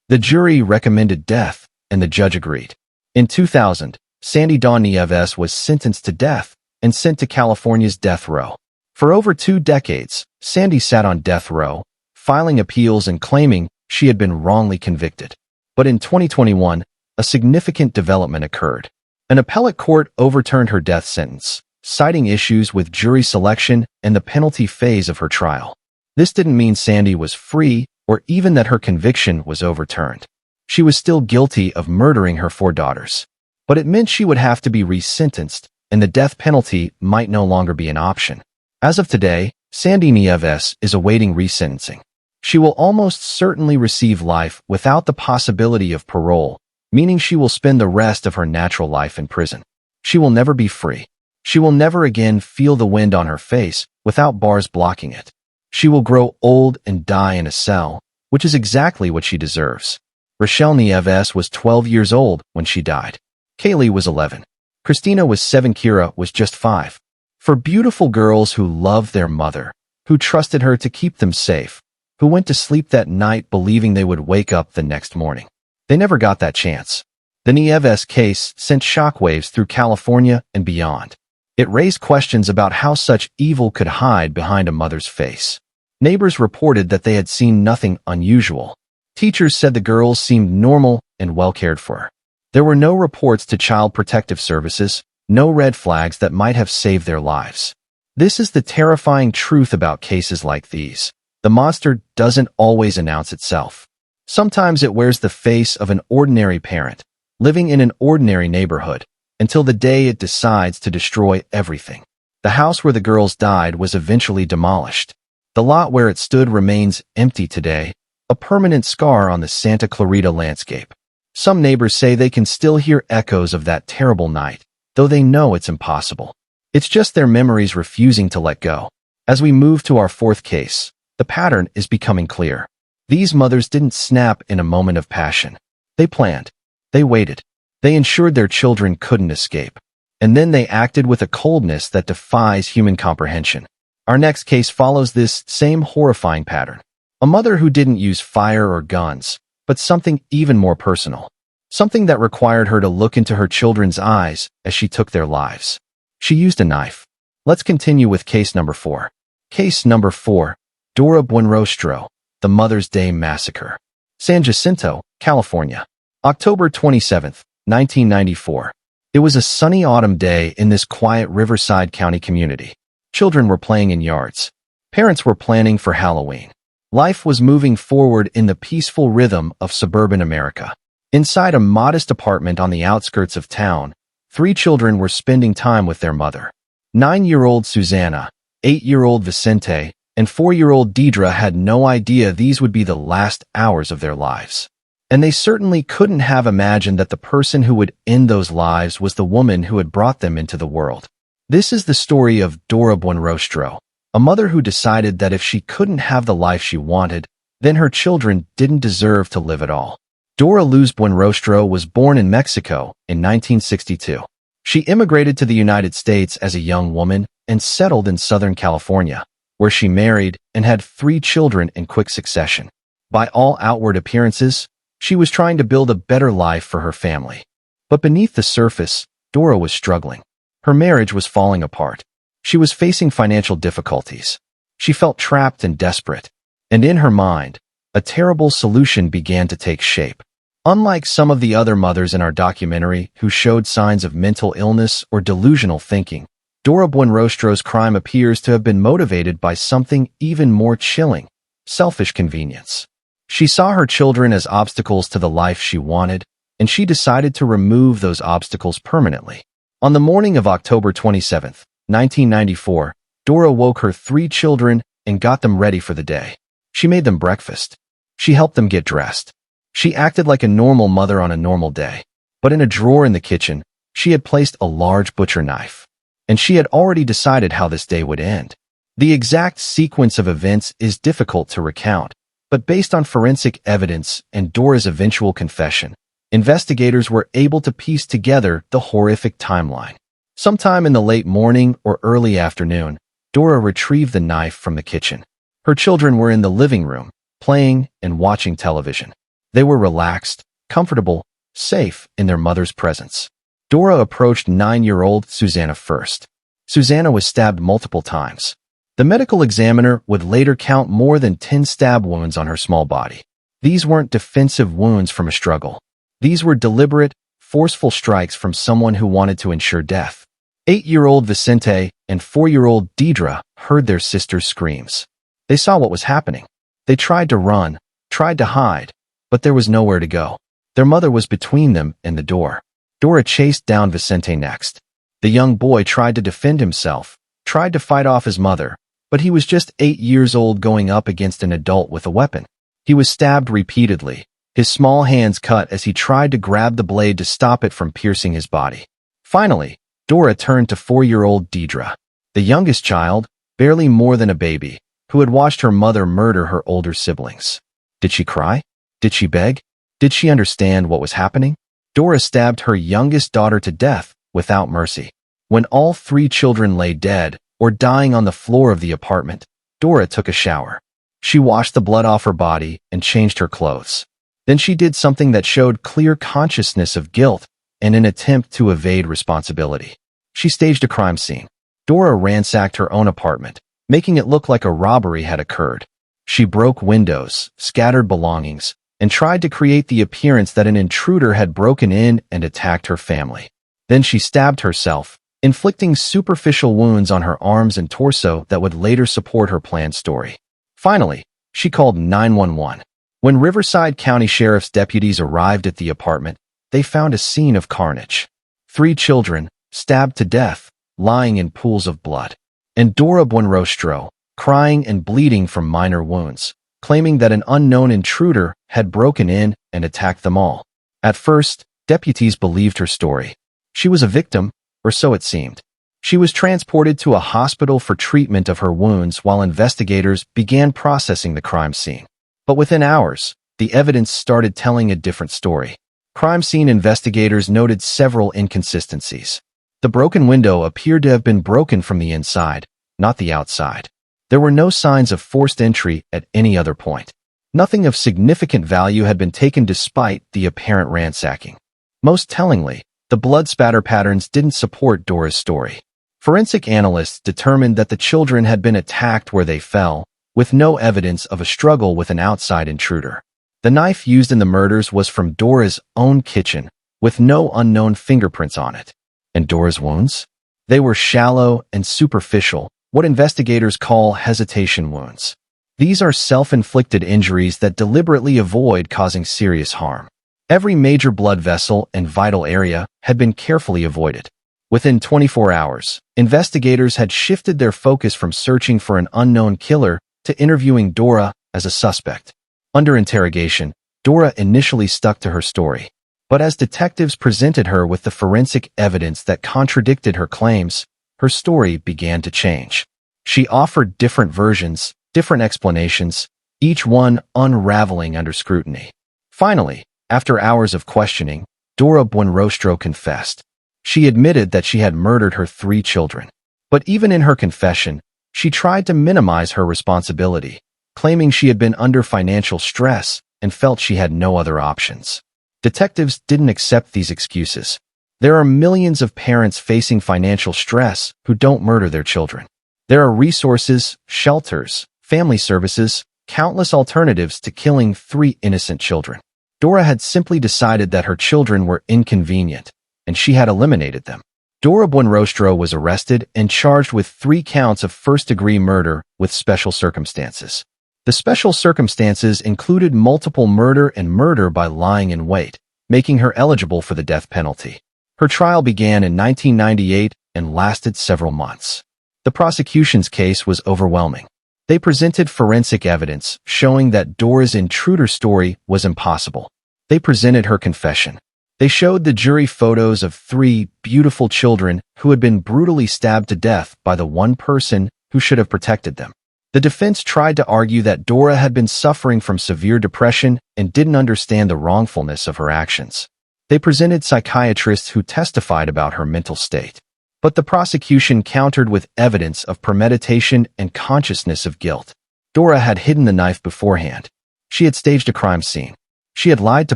The jury recommended death, and the judge agreed. In 2000, Sandi Nieves was sentenced to death and sent to California's death row. For over 2 decades, Sandi sat on death row, filing appeals and claiming she had been wrongly convicted. But in 2021, a significant development occurred. An appellate court overturned her death sentence, citing issues with jury selection and the penalty phase of her trial. This didn't mean Sandi was free or even that her conviction was overturned. She was still guilty of murdering her 4 daughters. But it meant she would have to be resentenced, and the death penalty might no longer be an option. As of today, Sandi Nieves is awaiting resentencing. She will almost certainly receive life without the possibility of parole, meaning she will spend the rest of her natural life in prison. She will never be free. She will never again feel the wind on her face without bars blocking it. She will grow old and die in a cell, which is exactly what she deserves. Rochelle Nieves was 12 years old when she died. Kaylee was 11. Christina was 7. Kira was just 5. For beautiful girls who loved their mother, who trusted her to keep them safe, who went to sleep that night believing they would wake up the next morning. They never got that chance. The Nieves case sent shockwaves through California and beyond. It raised questions about how such evil could hide behind a mother's face. Neighbors reported that they had seen nothing unusual. Teachers said the girls seemed normal and well cared for. There were no reports to Child Protective Services, no red flags that might have saved their lives. This is the terrifying truth about cases like these. The monster doesn't always announce itself. Sometimes it wears the face of an ordinary parent, living in an ordinary neighborhood, until the day it decides to destroy everything. The house where the girls died was eventually demolished. The lot where it stood remains empty today, a permanent scar on the Santa Clarita landscape. Some neighbors say they can still hear echoes of that terrible night, though they know it's impossible. It's just their memories refusing to let go. As we move to our 4th case, the pattern is becoming clear. These mothers didn't snap in a moment of passion. They planned. They waited. They ensured their children couldn't escape. And then they acted with a coldness that defies human comprehension. Our next case follows this same horrifying pattern. A mother who didn't use fire or guns, but something even more personal. Something that required her to look into her children's eyes as she took their lives. She used a knife. Let's continue with case number 4. Case number 4, Dora Buenrostro, the Mother's Day Massacre. San Jacinto, California. October 27, 1994. It was a sunny autumn day in this quiet Riverside County community. Children were playing in yards. Parents were planning for Halloween. Life was moving forward in the peaceful rhythm of suburban America. Inside a modest apartment on the outskirts of town, 3 children were spending time with their mother. 9-year-old Susanna, 8-year-old Vicente, and 4-year-old Deidre had no idea these would be the last hours of their lives. And they certainly couldn't have imagined that the person who would end those lives was the woman who had brought them into the world. This is the story of Dora Buenrostro, a mother who decided that if she couldn't have the life she wanted, then her children didn't deserve to live at all. Dora Luz Buenrostro was born in Mexico in 1962. She immigrated to the United States as a young woman and settled in Southern California, where she married and had 3 children in quick succession. By all outward appearances, she was trying to build a better life for her family. But beneath the surface, Dora was struggling. Her marriage was falling apart. She was facing financial difficulties. She felt trapped and desperate. And in her mind, a terrible solution began to take shape. Unlike some of the other mothers in our documentary who showed signs of mental illness or delusional thinking, Dora Buenrostro's crime appears to have been motivated by something even more chilling: selfish convenience. She saw her children as obstacles to the life she wanted, and she decided to remove those obstacles permanently. On the morning of October 27, 1994, Dora woke her 3 children and got them ready for the day. She made them breakfast. She helped them get dressed. She acted like a normal mother on a normal day. But in a drawer in the kitchen, she had placed a large butcher knife. And she had already decided how this day would end. The exact sequence of events is difficult to recount, but based on forensic evidence and Dora's eventual confession, investigators were able to piece together the horrific timeline. Sometime in the late morning or early afternoon, Dora retrieved the knife from the kitchen. Her children were in the living room, playing and watching television. They were relaxed, comfortable, safe in their mother's presence. Dora approached 9-year-old Susanna first. Susanna was stabbed multiple times. The medical examiner would later count more than 10 stab wounds on her small body. These weren't defensive wounds from a struggle. These were deliberate, forceful strikes from someone who wanted to ensure death. 8-year-old Vicente and 4-year-old Deidre heard their sister's screams. They saw what was happening. They tried to run, tried to hide, but there was nowhere to go. Their mother was between them and the door. Dora chased down Vicente next. The young boy tried to defend himself, tried to fight off his mother, but he was just 8 years old going up against an adult with a weapon. He was stabbed repeatedly, his small hands cut as he tried to grab the blade to stop it from piercing his body. Finally, Dora turned to 4-year-old Deidre, the youngest child, barely more than a baby, who had watched her mother murder her older siblings. Did she cry? Did she beg? Did she understand what was happening? Dora stabbed her youngest daughter to death without mercy. When all 3 children lay dead or dying on the floor of the apartment, Dora took a shower. She washed the blood off her body and changed her clothes. Then she did something that showed clear consciousness of guilt and an attempt to evade responsibility. She staged a crime scene. Dora ransacked her own apartment, making it look like a robbery had occurred. She broke windows, scattered belongings, and tried to create the appearance that an intruder had broken in and attacked her family. Then she stabbed herself, inflicting superficial wounds on her arms and torso that would later support her planned story. Finally, she called 911. When Riverside County Sheriff's deputies arrived at the apartment, they found a scene of carnage. 3 children, stabbed to death, lying in pools of blood. And Dora Buenrostro, crying and bleeding from minor wounds, claiming that an unknown intruder had broken in and attacked them all. At first, deputies believed her story. She was a victim, or so it seemed. She was transported to a hospital for treatment of her wounds while investigators began processing the crime scene. But within hours, the evidence started telling a different story. Crime scene investigators noted several inconsistencies. The broken window appeared to have been broken from the inside, not the outside. There were no signs of forced entry at any other point. Nothing of significant value had been taken despite the apparent ransacking. Most tellingly, the blood spatter patterns didn't support Dora's story. Forensic analysts determined that the children had been attacked where they fell, with no evidence of a struggle with an outside intruder. The knife used in the murders was from Dora's own kitchen, with no unknown fingerprints on it. And Dora's wounds? They were shallow and superficial, what investigators call hesitation wounds. These are self-inflicted injuries that deliberately avoid causing serious harm. Every major blood vessel and vital area had been carefully avoided. Within 24 hours, investigators had shifted their focus from searching for an unknown killer to interviewing Dora as a suspect. Under interrogation, Dora initially stuck to her story. But as detectives presented her with the forensic evidence that contradicted her claims, her story began to change. She offered different versions, different explanations, each one unraveling under scrutiny. Finally, after hours of questioning, Dora Buenrostro confessed. She admitted that she had murdered her 3 children. But even in her confession, she tried to minimize her responsibility, claiming she had been under financial stress and felt she had no other options. Detectives didn't accept these excuses. There are millions of parents facing financial stress who don't murder their children. There are resources, shelters, family services, countless alternatives to killing 3 innocent children. Dora had simply decided that her children were inconvenient, and she had eliminated them. Dora Buenrostro was arrested and charged with 3 counts of first-degree murder with special circumstances. The special circumstances included multiple murder and murder by lying in wait, making her eligible for the death penalty. Her trial began in 1998 and lasted several months. The prosecution's case was overwhelming. They presented forensic evidence showing that Dora's intruder story was impossible. They presented her confession. They showed the jury photos of 3 beautiful children who had been brutally stabbed to death by the one person who should have protected them. The defense tried to argue that Dora had been suffering from severe depression and didn't understand the wrongfulness of her actions. They presented psychiatrists who testified about her mental state. But the prosecution countered with evidence of premeditation and consciousness of guilt. Dora had hidden the knife beforehand. She had staged a crime scene. She had lied to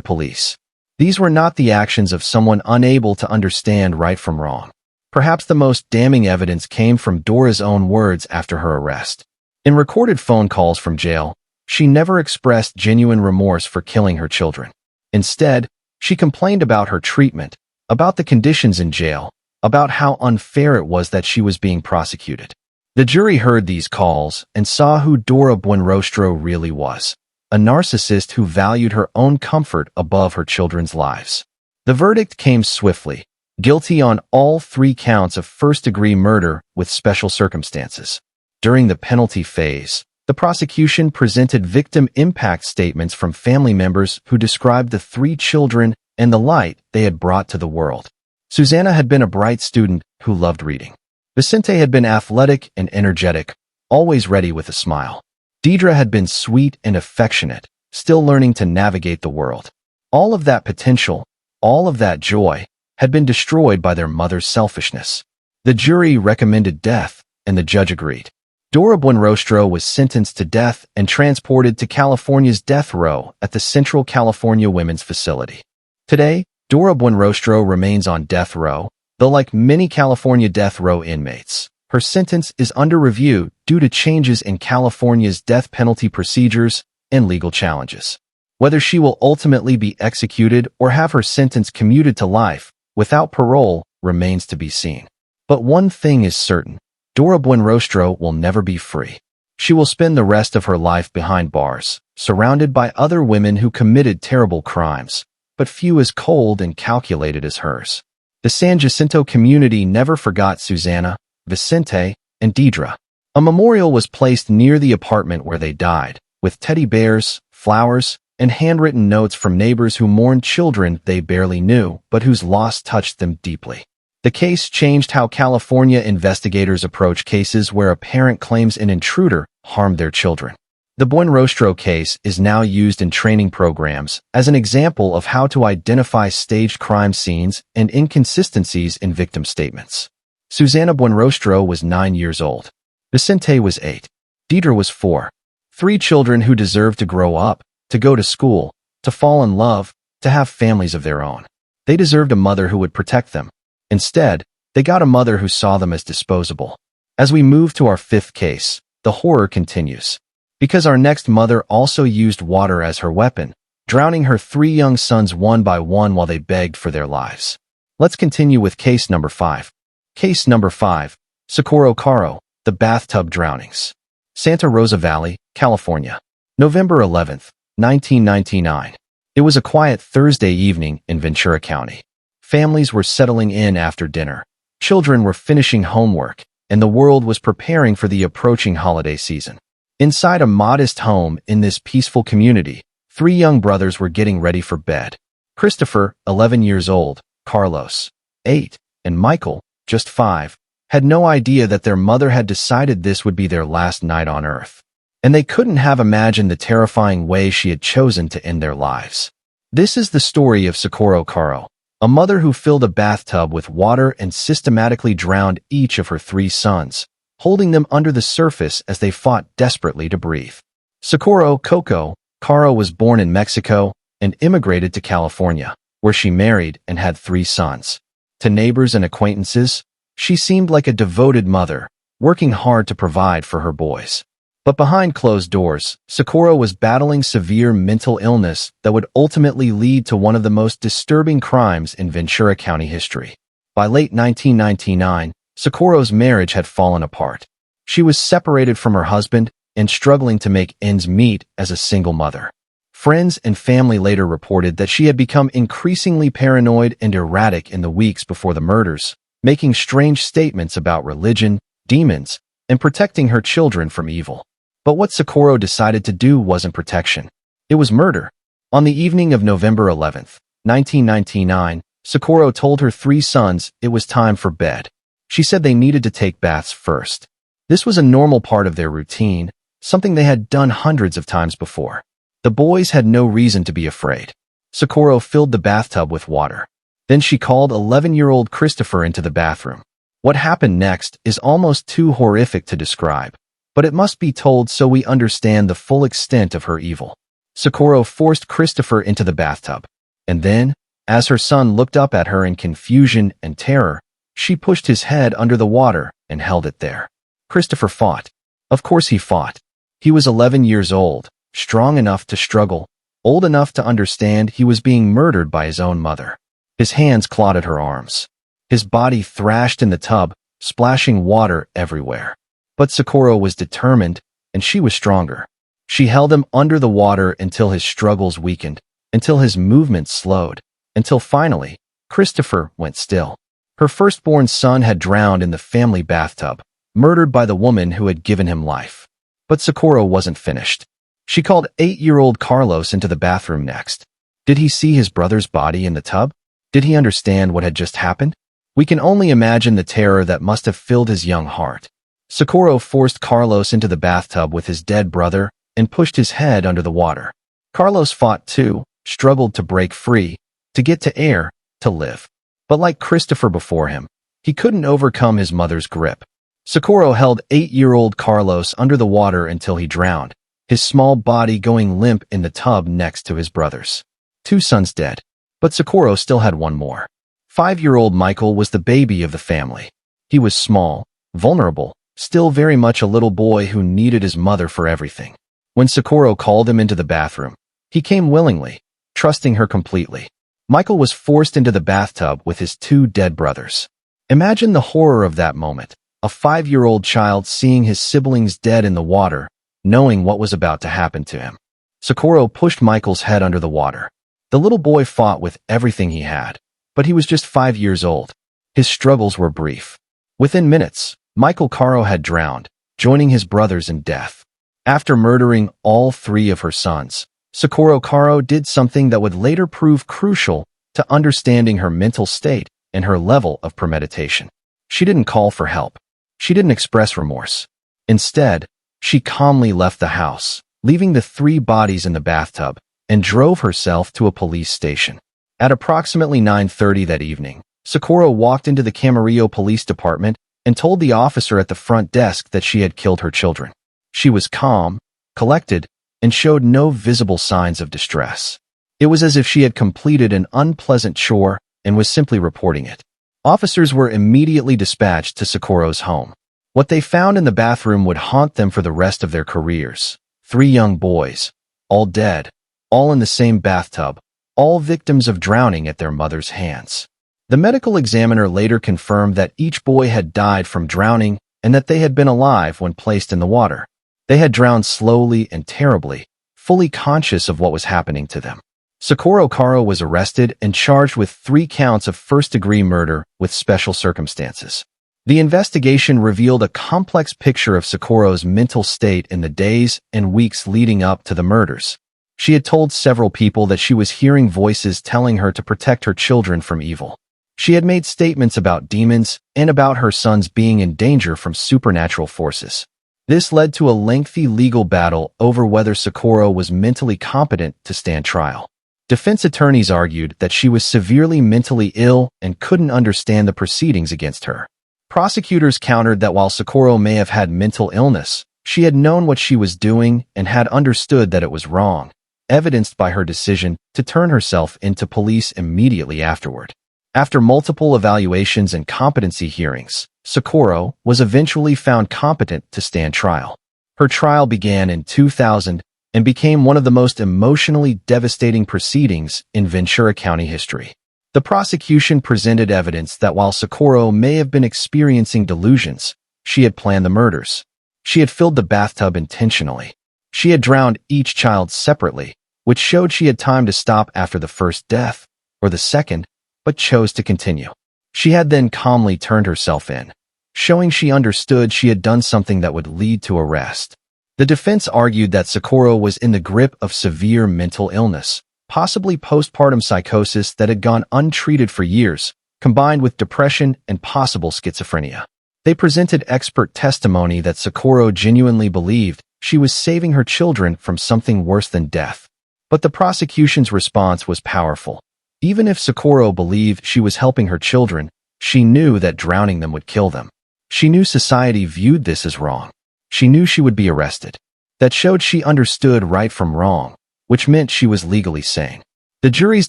police. These were not the actions of someone unable to understand right from wrong. Perhaps the most damning evidence came from Dora's own words after her arrest. In recorded phone calls from jail, she never expressed genuine remorse for killing her children. Instead, she complained about her treatment, about the conditions in jail, about how unfair it was that she was being prosecuted. The jury heard these calls and saw who Dora Buenrostro really was, a narcissist who valued her own comfort above her children's lives. The verdict came swiftly, guilty on all 3 counts of first-degree murder with special circumstances. During the penalty phase, the prosecution presented victim impact statements from family members who described the 3 children and the light they had brought to the world. Susana had been a bright student who loved reading. Vicente had been athletic and energetic, always ready with a smile. Deidre had been sweet and affectionate, still learning to navigate the world. All of that potential, all of that joy, had been destroyed by their mother's selfishness. The jury recommended death, and the judge agreed. Dora Buenrostro was sentenced to death and transported to California's death row at the Central California Women's Facility. Today, Dora Buenrostro remains on death row, though like many California death row inmates, her sentence is under review due to changes in California's death penalty procedures and legal challenges. Whether she will ultimately be executed or have her sentence commuted to life without parole remains to be seen. But one thing is certain. Dora Buenrostro will never be free. She will spend the rest of her life behind bars, surrounded by other women who committed terrible crimes, but few as cold and calculated as hers. The San Jacinto community never forgot Susana, Vicente, and Deidre. A memorial was placed near the apartment where they died, with teddy bears, flowers, and handwritten notes from neighbors who mourned children they barely knew, but whose loss touched them deeply. The case changed how California investigators approach cases where a parent claims an intruder harmed their children. The Buenrostro case is now used in training programs as an example of how to identify staged crime scenes and inconsistencies in victim statements. Susana Buenrostro was 9 years old. Vicente was 8. Deidre was 4. 3 children who deserved to grow up, to go to school, to fall in love, to have families of their own. They deserved a mother who would protect them. Instead, they got a mother who saw them as disposable. As we move to our 5th case, the horror continues. Because our next mother also used water as her weapon, drowning her 3 young sons one by one while they begged for their lives. Let's continue with case number 5. Case number 5, Socorro Caro, the bathtub drownings. Santa Rosa Valley, California. November 11th, 1999. It was a quiet Thursday evening in Ventura County. Families were settling in after dinner. Children were finishing homework, and the world was preparing for the approaching holiday season. Inside a modest home in this peaceful community, 3 young brothers were getting ready for bed. Christopher, 11 years old, Carlos, 8, and Michael, just 5, had no idea that their mother had decided this would be their last night on Earth. And they couldn't have imagined the terrifying way she had chosen to end their lives. This is the story of Socorro Caro, a mother who filled a bathtub with water and systematically drowned each of her 3 sons, holding them under the surface as they fought desperately to breathe. Socorro Coco Caro was born in Mexico and immigrated to California, where she married and had 3 sons. To neighbors and acquaintances, she seemed like a devoted mother, working hard to provide for her boys. But behind closed doors, Socorro was battling severe mental illness that would ultimately lead to one of the most disturbing crimes in Ventura County history. By late 1999, Socorro's marriage had fallen apart. She was separated from her husband and struggling to make ends meet as a single mother. Friends and family later reported that she had become increasingly paranoid and erratic in the weeks before the murders, making strange statements about religion, demons, and protecting her children from evil. But what Socorro decided to do wasn't protection. It was murder. On the evening of November 11th, 1999, Socorro told her 3 sons it was time for bed. She said they needed to take baths first. This was a normal part of their routine, something they had done hundreds of times before. The boys had no reason to be afraid. Socorro filled the bathtub with water. Then she called 11-year-old Christopher into the bathroom. What happened next is almost too horrific to describe, but it must be told so we understand the full extent of her evil. Socorro forced Christopher into the bathtub, and then, as her son looked up at her in confusion and terror, she pushed his head under the water and held it there. Christopher fought. Of course he fought. He was 11 years old, strong enough to struggle, old enough to understand he was being murdered by his own mother. His hands clawed at her arms. His body thrashed in the tub, splashing water everywhere. But Socorro was determined, and she was stronger. She held him under the water until his struggles weakened, until his movements slowed, until finally, Christopher went still. Her firstborn son had drowned in the family bathtub, murdered by the woman who had given him life. But Socorro wasn't finished. She called 8-year-old Carlos into the bathroom next. Did he see his brother's body in the tub? Did he understand what had just happened? We can only imagine the terror that must have filled his young heart. Socorro forced Carlos into the bathtub with his dead brother and pushed his head under the water. Carlos fought too, struggled to break free, to get to air, to live. But like Christopher before him, he couldn't overcome his mother's grip. Socorro held 8-year-old Carlos under the water until he drowned, his small body going limp in the tub next to his brother's. 2 sons dead, but Socorro still had one more. 5-year-old Michael was the baby of the family. He was small, vulnerable, still very much a little boy who needed his mother for everything. When Socorro called him into the bathroom, he came willingly, trusting her completely. Michael was forced into the bathtub with his 2 dead brothers. Imagine the horror of that moment, a 5-year-old child seeing his siblings dead in the water, knowing what was about to happen to him. Socorro pushed Michael's head under the water. The little boy fought with everything he had, but he was just 5 years old. His struggles were brief. Within minutes, Michael Caro had drowned, joining his brothers in death. After murdering all 3 of her sons, Socorro Caro did something that would later prove crucial to understanding her mental state and her level of premeditation. She didn't call for help. She didn't express remorse. Instead, she calmly left the house, leaving the 3 bodies in the bathtub, and drove herself to a police station. At approximately 9:30 that evening, Socorro walked into the Camarillo Police Department and told the officer at the front desk that she had killed her children. She was calm, collected, and showed no visible signs of distress. It was as if she had completed an unpleasant chore and was simply reporting it. Officers were immediately dispatched to Socorro's home. What they found in the bathroom would haunt them for the rest of their careers. 3 young boys, all dead, all in the same bathtub, all victims of drowning at their mother's hands. The medical examiner later confirmed that each boy had died from drowning and that they had been alive when placed in the water. They had drowned slowly and terribly, fully conscious of what was happening to them. Socorro Caro was arrested and charged with 3 counts of first-degree murder with special circumstances. The investigation revealed a complex picture of Socorro's mental state in the days and weeks leading up to the murders. She had told several people that she was hearing voices telling her to protect her children from evil. She had made statements about demons and about her sons being in danger from supernatural forces. This led to a lengthy legal battle over whether Socorro was mentally competent to stand trial. Defense attorneys argued that she was severely mentally ill and couldn't understand the proceedings against her. Prosecutors countered that while Socorro may have had mental illness, she had known what she was doing and had understood that it was wrong, evidenced by her decision to turn herself into police immediately afterward. After multiple evaluations and competency hearings, Socorro was eventually found competent to stand trial. Her trial began in 2000 and became one of the most emotionally devastating proceedings in Ventura County history. The prosecution presented evidence that while Socorro may have been experiencing delusions, she had planned the murders. She had filled the bathtub intentionally. She had drowned each child separately, which showed she had time to stop after the first death, or the second, but chose to continue. She had then calmly turned herself in, showing she understood she had done something that would lead to arrest. The defense argued that Socorro was in the grip of severe mental illness, possibly postpartum psychosis that had gone untreated for years, combined with depression and possible schizophrenia. They presented expert testimony that Socorro genuinely believed she was saving her children from something worse than death. But the prosecution's response was powerful. Even if Socorro believed she was helping her children, she knew that drowning them would kill them. She knew society viewed this as wrong. She knew she would be arrested. That showed she understood right from wrong, which meant she was legally sane. The jury's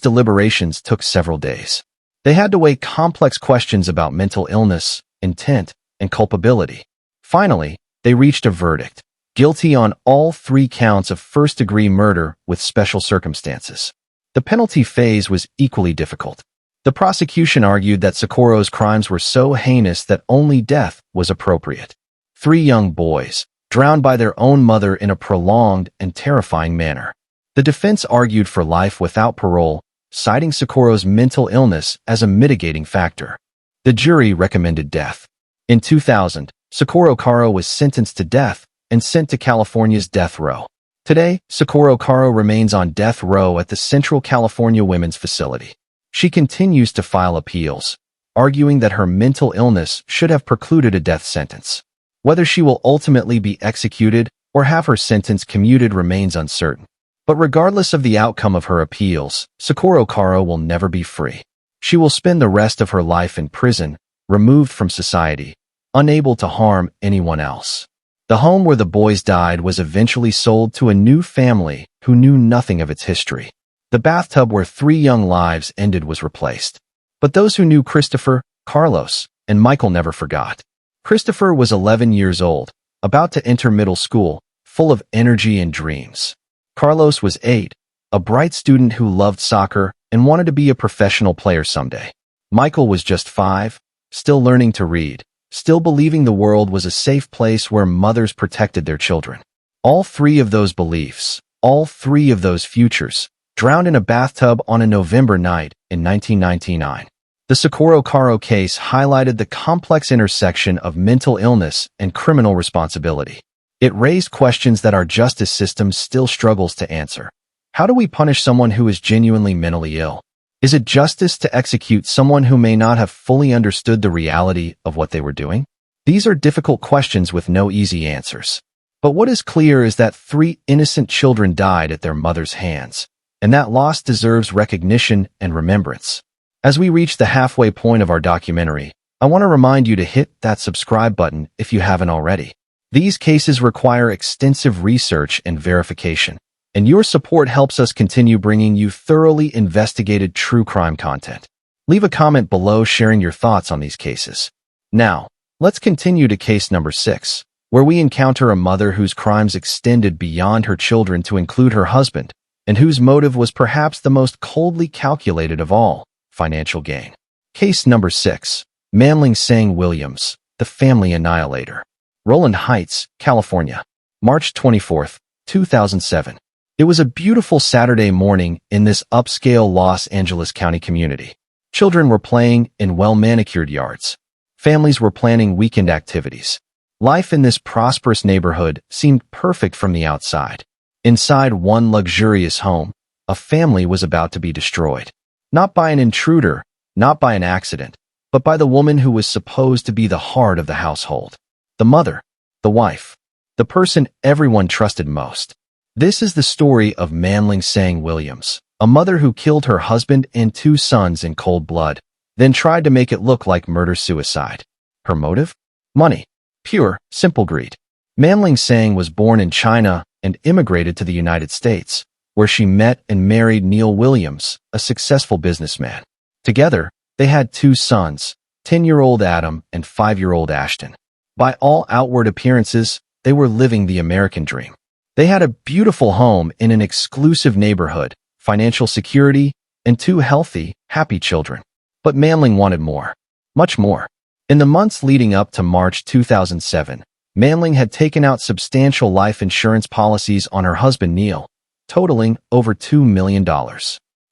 deliberations took several days. They had to weigh complex questions about mental illness, intent, and culpability. Finally, they reached a verdict: guilty on all 3 counts of first-degree murder with special circumstances. The penalty phase was equally difficult. The prosecution argued that Socorro's crimes were so heinous that only death was appropriate. 3 young boys, drowned by their own mother in a prolonged and terrifying manner. The defense argued for life without parole, citing Socorro's mental illness as a mitigating factor. The jury recommended death. In 2000, Socorro Caro was sentenced to death and sent to California's death row. Today, Socorro Caro remains on death row at the Central California Women's Facility. She continues to file appeals, arguing that her mental illness should have precluded a death sentence. Whether she will ultimately be executed or have her sentence commuted remains uncertain. But regardless of the outcome of her appeals, Socorro Caro will never be free. She will spend the rest of her life in prison, removed from society, unable to harm anyone else. The home where the boys died was eventually sold to a new family who knew nothing of its history. The bathtub where 3 young lives ended was replaced. But those who knew Christopher, Carlos, and Michael never forgot. Christopher was 11 years old, about to enter middle school, full of energy and dreams. Carlos was 8, a bright student who loved soccer and wanted to be a professional player someday. Michael was just 5, still learning to read, still believing the world was a safe place where mothers protected their children. All 3 of those beliefs, all 3 of those futures, drowned in a bathtub on a November night in 1999. The Socorro Caro case highlighted the complex intersection of mental illness and criminal responsibility. It raised questions that our justice system still struggles to answer. How do we punish someone who is genuinely mentally ill? Is it justice to execute someone who may not have fully understood the reality of what they were doing? These are difficult questions with no easy answers. But what is clear is that 3 innocent children died at their mother's hands, and that loss deserves recognition and remembrance. As we reach the halfway point of our documentary, I want to remind you to hit that subscribe button if you haven't already. These cases require extensive research and verification, and your support helps us continue bringing you thoroughly investigated true crime content. Leave a comment below sharing your thoughts on these cases. Now, let's continue to case number 6, where we encounter a mother whose crimes extended beyond her children to include her husband, and whose motive was perhaps the most coldly calculated of all: financial gain. Case number 6, Manling Tsang Williams, the family annihilator. Rowland Heights, California, March 24, 2007. It was a beautiful Saturday morning in this upscale Los Angeles County community. Children were playing in well-manicured yards. Families were planning weekend activities. Life in this prosperous neighborhood seemed perfect from the outside. Inside one luxurious home, a family was about to be destroyed. Not by an intruder, not by an accident, but by the woman who was supposed to be the heart of the household. The mother, the wife, the person everyone trusted most. This is the story of Manling Tsang Williams, a mother who killed her husband and 2 sons in cold blood, then tried to make it look like murder-suicide. Her motive? Money. Pure, simple greed. Manling Tsang was born in China and immigrated to the United States, where she met and married Neil Williams, a successful businessman. Together, they had 2 sons, 10-year-old Adam and 5-year-old Ashton. By all outward appearances, they were living the American dream. They had a beautiful home in an exclusive neighborhood, financial security, and 2 healthy, happy children. But Manling wanted more. Much more. In the months leading up to March 2007, Manling had taken out substantial life insurance policies on her husband Neil, totaling over $2 million.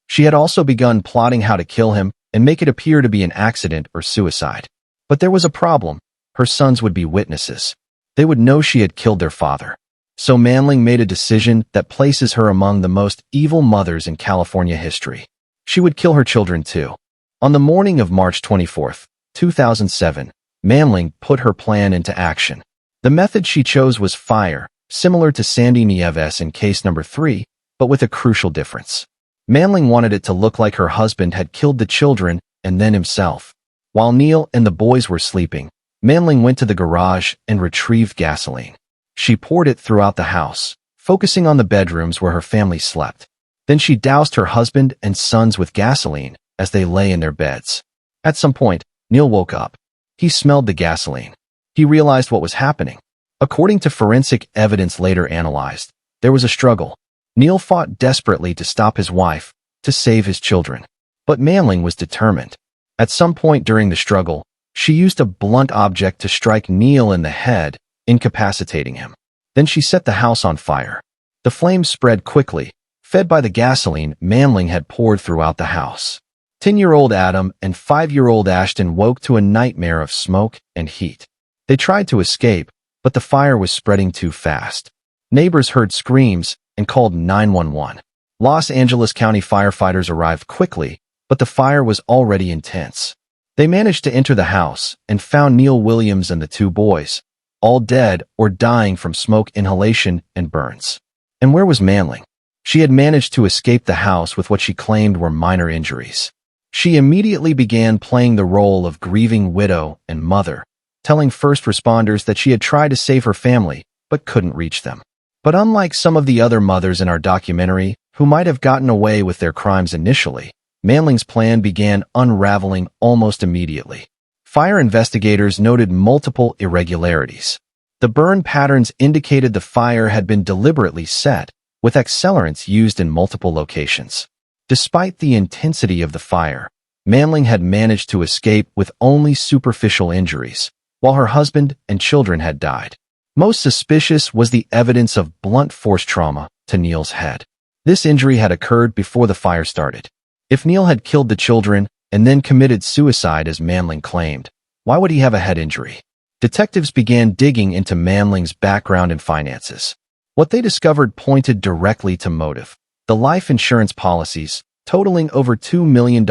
She had also begun plotting how to kill him and make it appear to be an accident or suicide. But there was a problem. Her sons would be witnesses. They would know she had killed their father. So Manling made a decision that places her among the most evil mothers in California history. She would kill her children too. On the morning of March 24, 2007, Manling put her plan into action. The method she chose was fire, similar to Sandi Nieves in case number 3, but with a crucial difference. Manling wanted it to look like her husband had killed the children and then himself. While Neil and the boys were sleeping, Manling went to the garage and retrieved gasoline. She poured it throughout the house, focusing on the bedrooms where her family slept. Then she doused her husband and sons with gasoline as they lay in their beds. At some point, Neil woke up. He smelled the gasoline. He realized what was happening. According to forensic evidence later analyzed, there was a struggle. Neil fought desperately to stop his wife, to save his children. But Manling was determined. At some point during the struggle, she used a blunt object to strike Neil in the head, incapacitating him. Then she set the house on fire. The flames spread quickly, fed by the gasoline Manling had poured throughout the house. 10-year-old Adam and 5-year-old Ashton woke to a nightmare of smoke and heat. They tried to escape, but the fire was spreading too fast. Neighbors heard screams and called 911. Los Angeles County firefighters arrived quickly, but the fire was already intense. They managed to enter the house and found Neil Williams and the 2 boys, all dead or dying from smoke inhalation and burns. And where was Manling? She had managed to escape the house with what she claimed were minor injuries. She immediately began playing the role of grieving widow and mother, telling first responders that she had tried to save her family but couldn't reach them. But unlike some of the other mothers in our documentary who might have gotten away with their crimes initially, Manling's plan began unraveling almost immediately. Fire investigators noted multiple irregularities. The burn patterns indicated the fire had been deliberately set, with accelerants used in multiple locations. Despite the intensity of the fire, Manling had managed to escape with only superficial injuries, while her husband and children had died. Most suspicious was the evidence of blunt force trauma to Neil's head. This injury had occurred before the fire started. If Neil had killed the children and then committed suicide as Manling claimed, why would he have a head injury? Detectives began digging into Manling's background and finances. What they discovered pointed directly to motive. The life insurance policies, totaling over $2 million,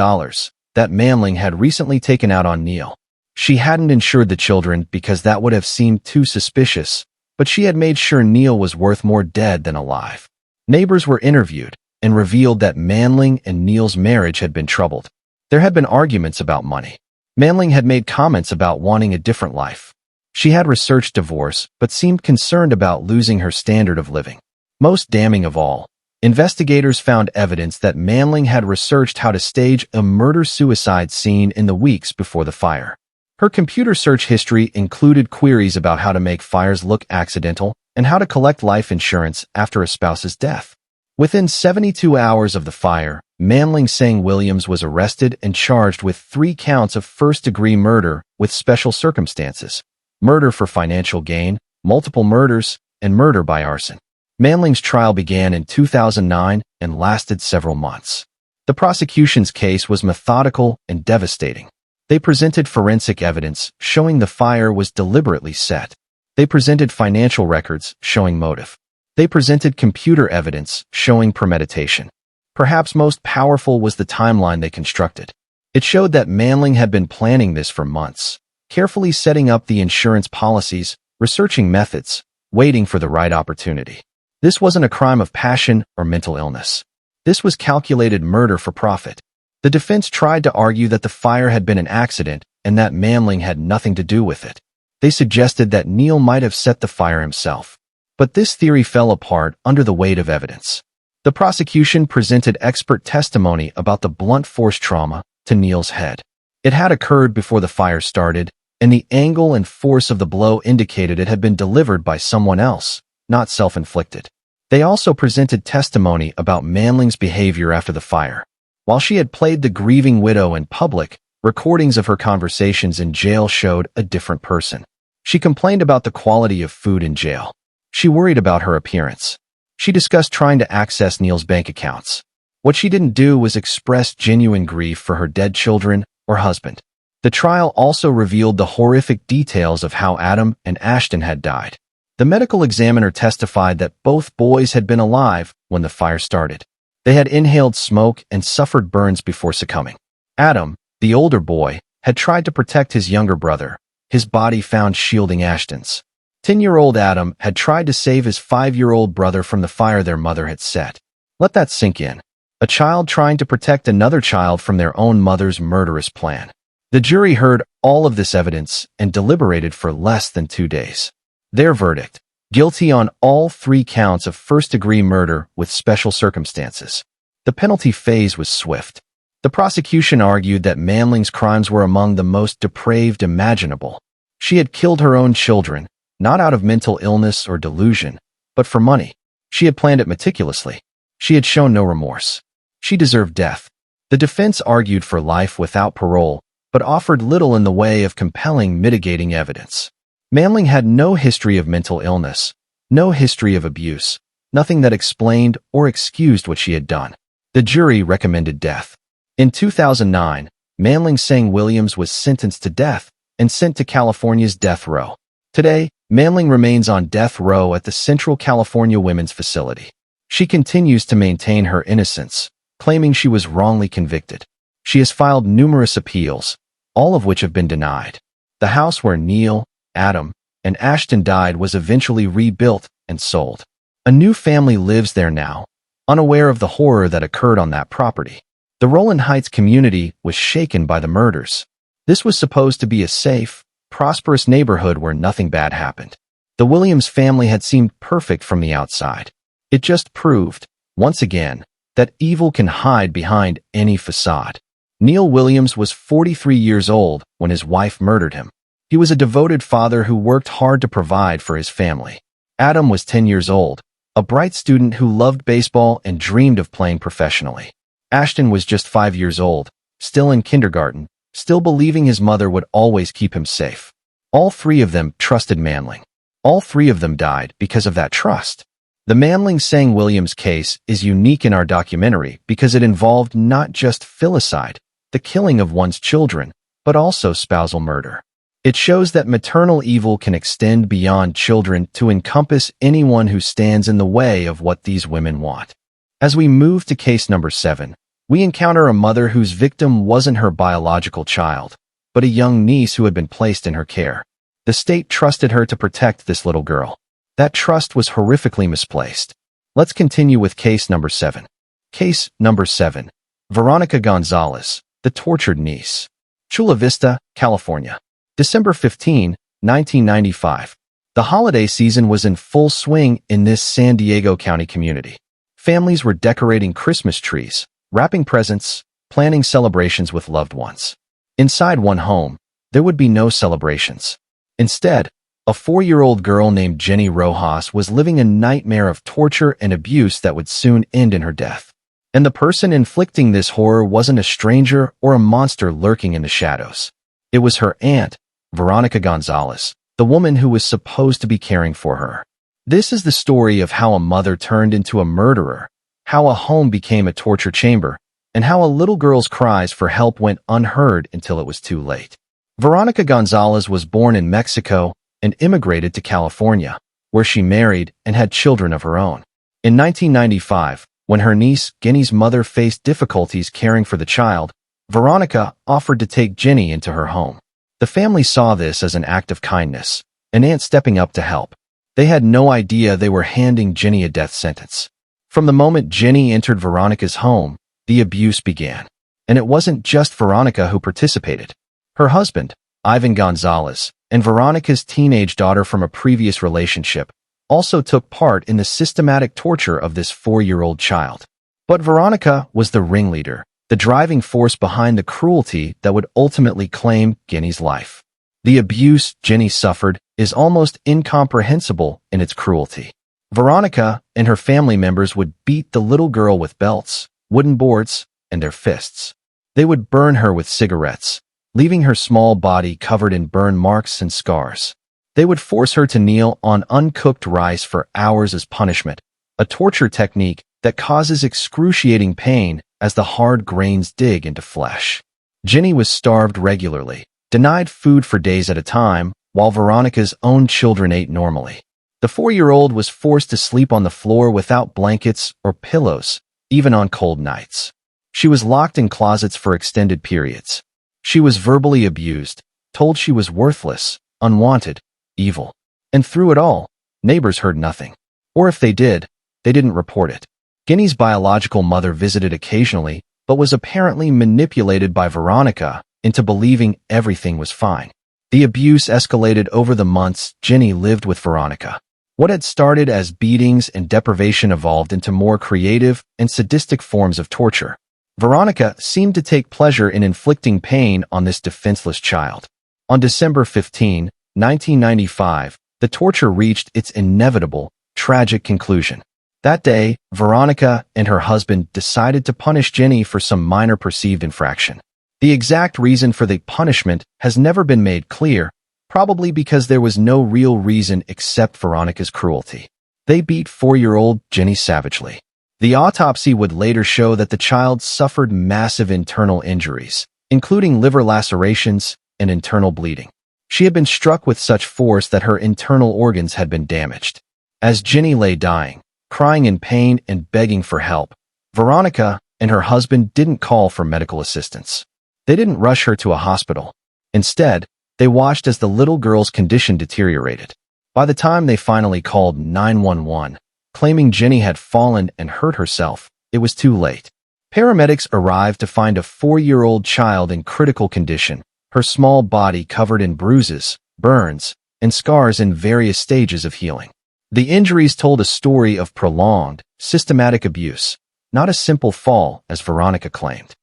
that Manling had recently taken out on Neil. She hadn't insured the children because that would have seemed too suspicious, but she had made sure Neil was worth more dead than alive. Neighbors were interviewed and revealed that Manling and Neil's marriage had been troubled. There had been arguments about money. Manling had made comments about wanting a different life. She had researched divorce but seemed concerned about losing her standard of living. Most damning of all, investigators found evidence that Manling had researched how to stage a murder-suicide scene in the weeks before the fire. Her computer search history included queries about how to make fires look accidental and how to collect life insurance after a spouse's death. Within 72 hours of the fire, Manling Tsang Williams was arrested and charged with 3 counts of first-degree murder with special circumstances: murder for financial gain, multiple murders, and murder by arson. Manling's trial began in 2009 and lasted several months. The prosecution's case was methodical and devastating. They presented forensic evidence showing the fire was deliberately set. They presented financial records showing motive. They presented computer evidence showing premeditation. Perhaps most powerful was the timeline they constructed. It showed that Manling had been planning this for months, carefully setting up the insurance policies, researching methods, waiting for the right opportunity. This wasn't a crime of passion or mental illness. This was calculated murder for profit. The defense tried to argue that the fire had been an accident and that Manling had nothing to do with it. They suggested that Neil might have set the fire himself. But this theory fell apart under the weight of evidence. The prosecution presented expert testimony about the blunt force trauma to Neil's head. It had occurred before the fire started, and the angle and force of the blow indicated it had been delivered by someone else, not self-inflicted. They also presented testimony about Manling's behavior after the fire. While she had played the grieving widow in public, recordings of her conversations in jail showed a different person. She complained about the quality of food in jail. She worried about her appearance. She discussed trying to access Neil's bank accounts. What she didn't do was express genuine grief for her dead children or husband. The trial also revealed the horrific details of how Adam and Ashton had died. The medical examiner testified that both boys had been alive when the fire started. They had inhaled smoke and suffered burns before succumbing. Adam, the older boy, had tried to protect his younger brother, his body found shielding Ashton's. 10-year-old Adam had tried to save his 5-year-old brother from the fire their mother had set. Let that sink in. A child trying to protect another child from their own mother's murderous plan. The jury heard all of this evidence and deliberated for less than 2 days. Their verdict: guilty on all 3 counts of first-degree murder with special circumstances. The penalty phase was swift. The prosecution argued that Manling's crimes were among the most depraved imaginable. She had killed her own children, not out of mental illness or delusion, but for money. She had planned it meticulously. She had shown no remorse. She deserved death. The defense argued for life without parole, but offered little in the way of compelling mitigating evidence. Manling had no history of mental illness, no history of abuse, nothing that explained or excused what she had done. The jury recommended death. In 2009, Manling Tsang Williams was sentenced to death and sent to California's death row. Today, Manling remains on death row at the Central California Women's Facility. She continues to maintain her innocence, claiming she was wrongly convicted. She has filed numerous appeals, all of which have been denied. The house where Neil, Adam, and Ashton died was eventually rebuilt and sold. A new family lives there now, unaware of the horror that occurred on that property. The Rowland Heights community was shaken by the murders. This was supposed to be a safe, prosperous neighborhood where nothing bad happened. The Williams family had seemed perfect from the outside. It just proved, once again, that evil can hide behind any facade. Neil Williams was 43 years old when his wife murdered him. He was a devoted father who worked hard to provide for his family. Adam was 10 years old, a bright student who loved baseball and dreamed of playing professionally. Ashton was just 5 years old, still in kindergarten, still believing his mother would always keep him safe. All 3 of them trusted Manling. All 3 of them died because of that trust. The Manling Tsang Williams case is unique in our documentary because it involved not just filicide, the killing of one's children, but also spousal murder. It shows that maternal evil can extend beyond children to encompass anyone who stands in the way of what these women want. As we move to case number 7, we encounter a mother whose victim wasn't her biological child, but a young niece who had been placed in her care. The state trusted her to protect this little girl. That trust was horrifically misplaced. Let's continue with case number 7. Case number 7. Veronica Gonzales, the tortured niece. Chula Vista, California. December 15, 1995. The holiday season was in full swing in this San Diego County community. Families were decorating Christmas trees, wrapping presents, planning celebrations with loved ones. Inside one home, there would be no celebrations. Instead, a 4-year-old girl named Jenny Rojas was living a nightmare of torture and abuse that would soon end in her death. And the person inflicting this horror wasn't a stranger or a monster lurking in the shadows. It was her aunt, Veronica Gonzales, the woman who was supposed to be caring for her. This is the story of how a mother turned into a murderer, how a home became a torture chamber, and how a little girl's cries for help went unheard until it was too late. Veronica Gonzales was born in Mexico and immigrated to California, where she married and had children of her own. In 1995, when her niece, Jenny's mother, faced difficulties caring for the child, Veronica offered to take Jenny into her home. The family saw this as an act of kindness, an aunt stepping up to help. They had no idea they were handing Jenny a death sentence. From the moment Jenny entered Veronica's home, the abuse began. And it wasn't just Veronica who participated. Her husband, Ivan Gonzales, and Veronica's teenage daughter from a previous relationship also took part in the systematic torture of this 4-year-old child. But Veronica was the ringleader, the driving force behind the cruelty that would ultimately claim Jenny's life. The abuse Jenny suffered is almost incomprehensible in its cruelty. Veronica and her family members would beat the little girl with belts, wooden boards, and their fists. They would burn her with cigarettes, leaving her small body covered in burn marks and scars. They would force her to kneel on uncooked rice for hours as punishment, a torture technique that causes excruciating pain as the hard grains dig into flesh. Jenny was starved regularly, denied food for days at a time, while Veronica's own children ate normally. The 4-year-old was forced to sleep on the floor without blankets or pillows, even on cold nights. She was locked in closets for extended periods. She was verbally abused, told she was worthless, unwanted, evil. And through it all, neighbors heard nothing. Or if they did, they didn't report it. Ginny's biological mother visited occasionally, but was apparently manipulated by Veronica into believing everything was fine. The abuse escalated over the months Ginny lived with Veronica. What had started as beatings and deprivation evolved into more creative and sadistic forms of torture. Veronica seemed to take pleasure in inflicting pain on this defenseless child. On December 15, 1995, the torture reached its inevitable, tragic conclusion. That day, Veronica and her husband decided to punish Ginny for some minor perceived infraction. The exact reason for the punishment has never been made clear, probably because there was no real reason except Veronica's cruelty. They beat 4-year-old Ginny savagely. The autopsy would later show that the child suffered massive internal injuries, including liver lacerations and internal bleeding. She had been struck with such force that her internal organs had been damaged. As Ginny lay dying, crying in pain and begging for help, Veronica and her husband didn't call for medical assistance. They didn't rush her to a hospital. Instead, they watched as the little girl's condition deteriorated. By the time they finally called 911, claiming Ginny had fallen and hurt herself, it was too late. Paramedics arrived to find a 4-year-old child in critical condition, her small body covered in bruises, burns, and scars in various stages of healing. The injuries told a story of prolonged, systematic abuse, not a simple fall, as Veronica claimed.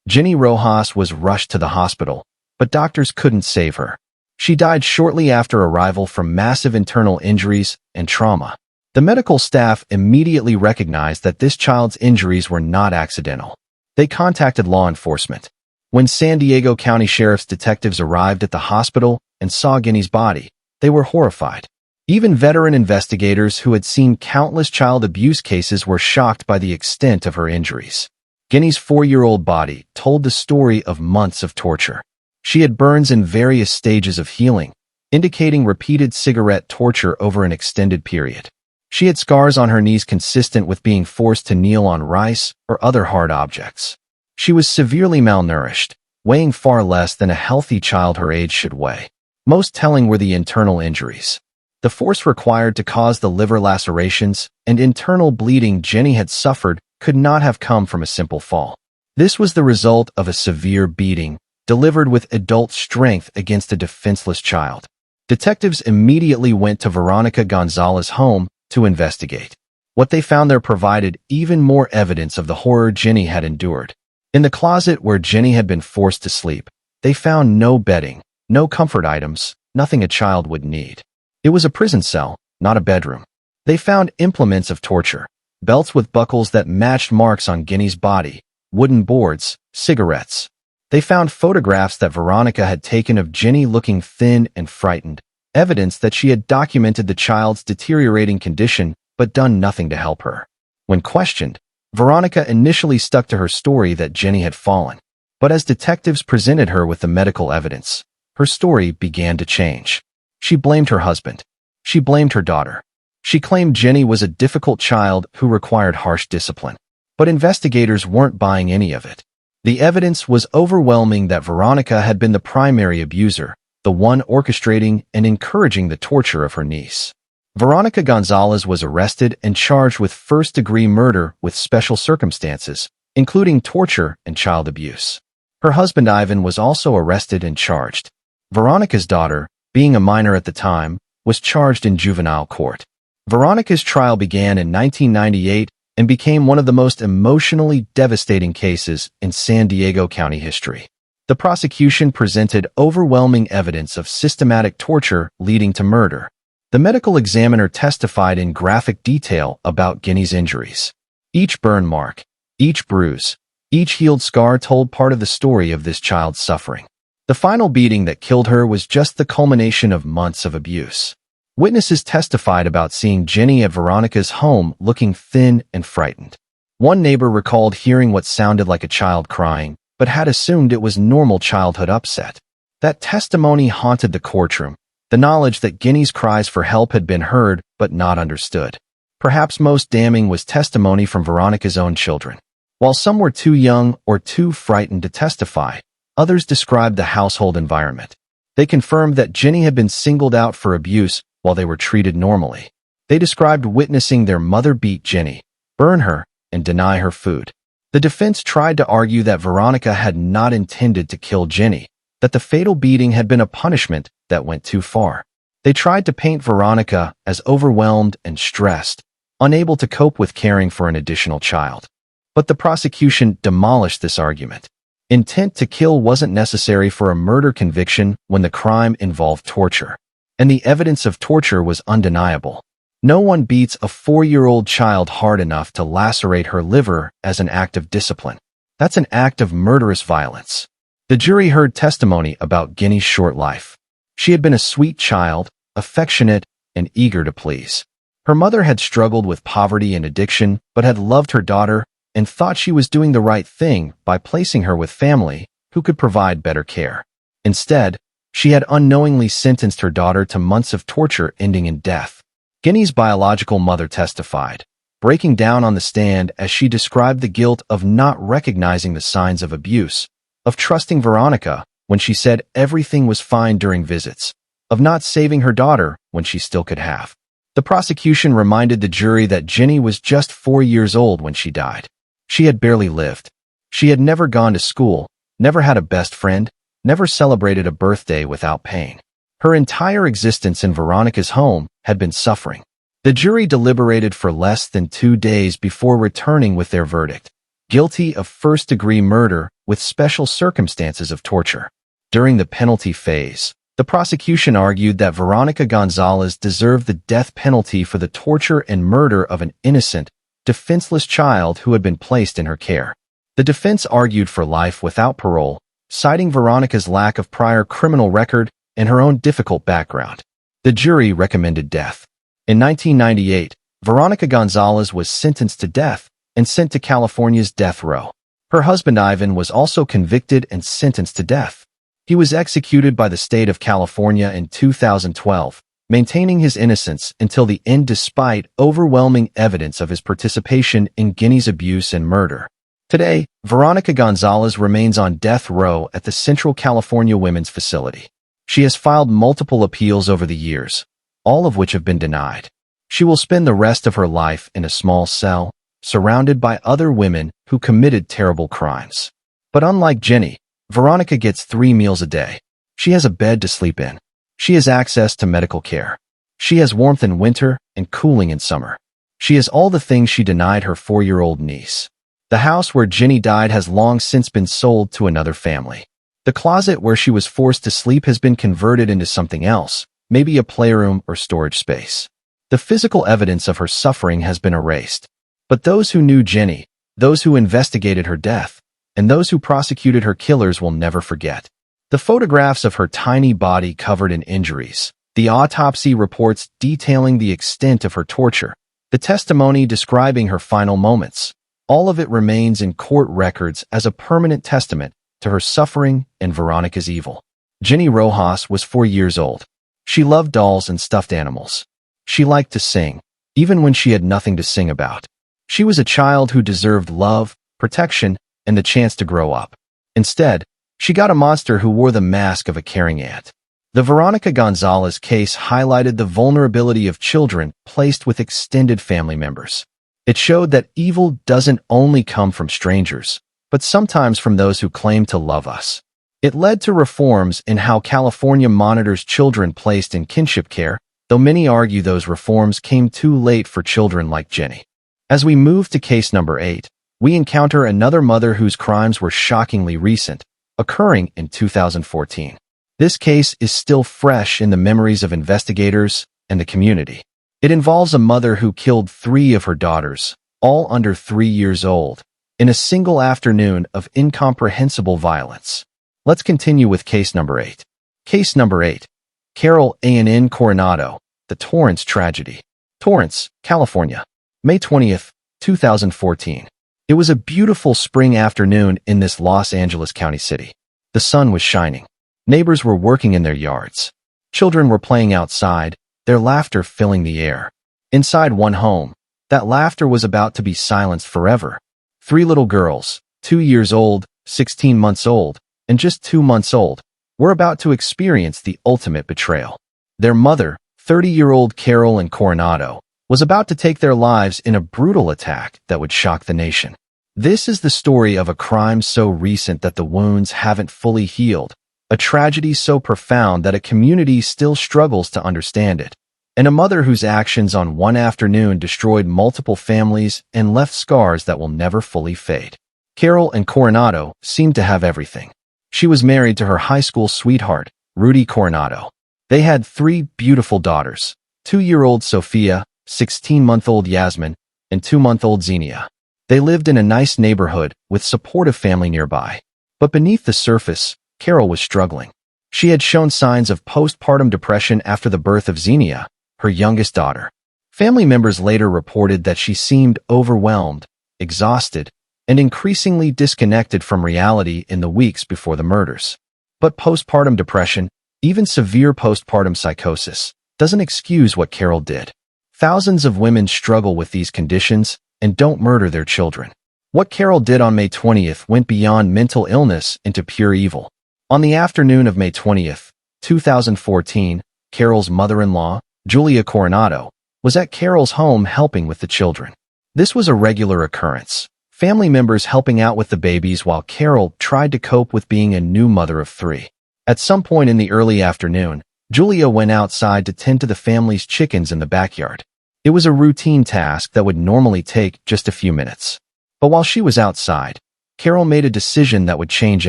Ginny Rojas was rushed to the hospital, but doctors couldn't save her. She died shortly after arrival from massive internal injuries and trauma. The medical staff immediately recognized that this child's injuries were not accidental. They contacted law enforcement. When San Diego County Sheriff's detectives arrived at the hospital and saw Ginny's body, they were horrified. Even veteran investigators who had seen countless child abuse cases were shocked by the extent of her injuries. Ginny's 4-year-old body told the story of months of torture. She had burns in various stages of healing, indicating repeated cigarette torture over an extended period. She had scars on her knees consistent with being forced to kneel on rice or other hard objects. She was severely malnourished, weighing far less than a healthy child her age should weigh. Most telling were the internal injuries. The force required to cause the liver lacerations and internal bleeding Ginny had suffered could not have come from a simple fall. This was the result of a severe beating, delivered with adult strength against a defenseless child. Detectives immediately went to Veronica Gonzales' home to investigate. What they found there provided even more evidence of the horror Ginny had endured. In the closet where Ginny had been forced to sleep, they found no bedding, no comfort items, nothing a child would need. It was a prison cell, not a bedroom. They found implements of torture, belts with buckles that matched marks on Ginny's body, wooden boards, cigarettes. They found photographs that Veronica had taken of Ginny looking thin and frightened, evidence that she had documented the child's deteriorating condition but done nothing to help her. When questioned, Veronica initially stuck to her story that Ginny had fallen. But as detectives presented her with the medical evidence, her story began to change. She blamed her husband. She blamed her daughter. She claimed Ginny was a difficult child who required harsh discipline. But investigators weren't buying any of it. The evidence was overwhelming that Veronica had been the primary abuser, the one orchestrating and encouraging the torture of her niece. Veronica Gonzales was arrested and charged with first-degree murder with special circumstances, including torture and child abuse. Her husband Ivan was also arrested and charged. Veronica's daughter, being a minor at the time, was charged in juvenile court. Veronica's trial began in 1998 and became one of the most emotionally devastating cases in San Diego County history. The prosecution presented overwhelming evidence of systematic torture leading to murder. The medical examiner testified in graphic detail about Ginny's injuries. Each burn mark, each bruise, each healed scar told part of the story of this child's suffering. The final beating that killed her was just the culmination of months of abuse. Witnesses testified about seeing Ginny at Veronica's home looking thin and frightened. One neighbor recalled hearing what sounded like a child crying, but had assumed it was normal childhood upset. That testimony haunted the courtroom, The knowledge that Ginny's cries for help had been heard but not understood. Perhaps most damning was testimony from Veronica's own children. While some were too young or too frightened to testify, others described the household environment. They confirmed that Ginny had been singled out for abuse while they were treated normally. They described witnessing their mother beat Ginny, burn her, and deny her food. The defense tried to argue that Veronica had not intended to kill Ginny, that the fatal beating had been a punishment that went too far. They tried to paint Veronica as overwhelmed and stressed, unable to cope with caring for an additional child. But the prosecution demolished this argument. Intent to kill wasn't necessary for a murder conviction when the crime involved torture. And the evidence of torture was undeniable. No one beats a 4-year-old child hard enough to lacerate her liver as an act of discipline. That's an act of murderous violence. The jury heard testimony about Ginny's short life. She had been a sweet child, affectionate, and eager to please. Her mother had struggled with poverty and addiction, but had loved her daughter and thought she was doing the right thing by placing her with family who could provide better care. Instead, she had unknowingly sentenced her daughter to months of torture ending in death. Ginny's biological mother testified, breaking down on the stand as she described the guilt of not recognizing the signs of abuse, of trusting Veronica when she said everything was fine during visits, of not saving her daughter when she still could have. The prosecution reminded the jury that Ginny was just 4 years old when she died. She had barely lived. She had never gone to school, never had a best friend, never celebrated a birthday without pain. Her entire existence in Veronica's home had been suffering. The jury deliberated for less than 2 days before returning with their verdict: guilty of first-degree murder with special circumstances of torture. During the penalty phase, the prosecution argued that Veronica Gonzales deserved the death penalty for the torture and murder of an innocent, defenseless child who had been placed in her care. The defense argued for life without parole, citing Veronica's lack of prior criminal record and her own difficult background. The jury recommended death. In 1998, Veronica Gonzales was sentenced to death and sent to California's death row. Her husband Ivan was also convicted and sentenced to death. He was executed by the state of California in 2012, maintaining his innocence until the end despite overwhelming evidence of his participation in Ginny's abuse and murder. Today, Veronica Gonzales remains on death row at the Central California Women's Facility. She has filed multiple appeals over the years, all of which have been denied. She will spend the rest of her life in a small cell, surrounded by other women who committed terrible crimes. But unlike Ginny, Veronica gets 3 meals a day. She has a bed to sleep in. She has access to medical care. She has warmth in winter and cooling in summer. She has all the things she denied her 4-year-old niece. The house where Ginny died has long since been sold to another family. The closet where she was forced to sleep has been converted into something else, maybe a playroom or storage space. The physical evidence of her suffering has been erased. But those who knew Ginny, those who investigated her death, and those who prosecuted her killers will never forget. The photographs of her tiny body covered in injuries, the autopsy reports detailing the extent of her torture, the testimony describing her final moments, all of it remains in court records as a permanent testament to her suffering and Veronica's evil. Ginny Rojas was 4 years old. She loved dolls and stuffed animals. She liked to sing, even when she had nothing to sing about. She was a child who deserved love, protection, and the chance to grow up. Instead, she got a monster who wore the mask of a caring aunt. The Veronica Gonzales case highlighted the vulnerability of children placed with extended family members. It showed that evil doesn't only come from strangers, but sometimes from those who claim to love us. It led to reforms in how California monitors children placed in kinship care, though many argue those reforms came too late for children like Ginny. As we move to case number 8, we encounter another mother whose crimes were shockingly recent, occurring in 2014. This case is still fresh in the memories of investigators and the community. It involves a mother who killed 3 of her daughters, all under 3 years old, in a single afternoon of incomprehensible violence. Let's continue with case number 8. Case number 8. Carol A.N. Coronado, the Torrance tragedy. Torrance, California. May 20th, 2014. It was a beautiful spring afternoon in this Los Angeles County city. The sun was shining. Neighbors were working in their yards. Children were playing outside, their laughter filling the air. Inside one home, that laughter was about to be silenced forever. 3 little girls, 2 years old, 16 months old, and just 2 months old, were about to experience the ultimate betrayal. Their mother, 30-year-old Carol in Coronado, was about to take their lives in a brutal attack that would shock the nation. This is the story of a crime so recent that the wounds haven't fully healed, a tragedy so profound that a community still struggles to understand it, and a mother whose actions on one afternoon destroyed multiple families and left scars that will never fully fade. Carol in Coronado seemed to have everything. She was married to her high school sweetheart, Rudy Coronado. They had 3 beautiful daughters, 2-year-old Sophia, 16-month-old Yasmin, and 2-month-old Xenia. They lived in a nice neighborhood with supportive family nearby. But beneath the surface, Carol was struggling. She had shown signs of postpartum depression after the birth of Xenia, her youngest daughter. Family members later reported that she seemed overwhelmed, exhausted, and increasingly disconnected from reality in the weeks before the murders. But postpartum depression, even severe postpartum psychosis, doesn't excuse what Carol did. Thousands of women struggle with these conditions and don't murder their children. What Carol did on May 20th went beyond mental illness into pure evil. On the afternoon of May 20th, 2014, Carol's mother-in-law, Julia Coronado, was at Carol's home helping with the children. This was a regular occurrence, family members helping out with the babies while Carol tried to cope with being a new mother of 3. At some point in the early afternoon, Julia went outside to tend to the family's chickens in the backyard. It was a routine task that would normally take just a few minutes. But while she was outside, Carol made a decision that would change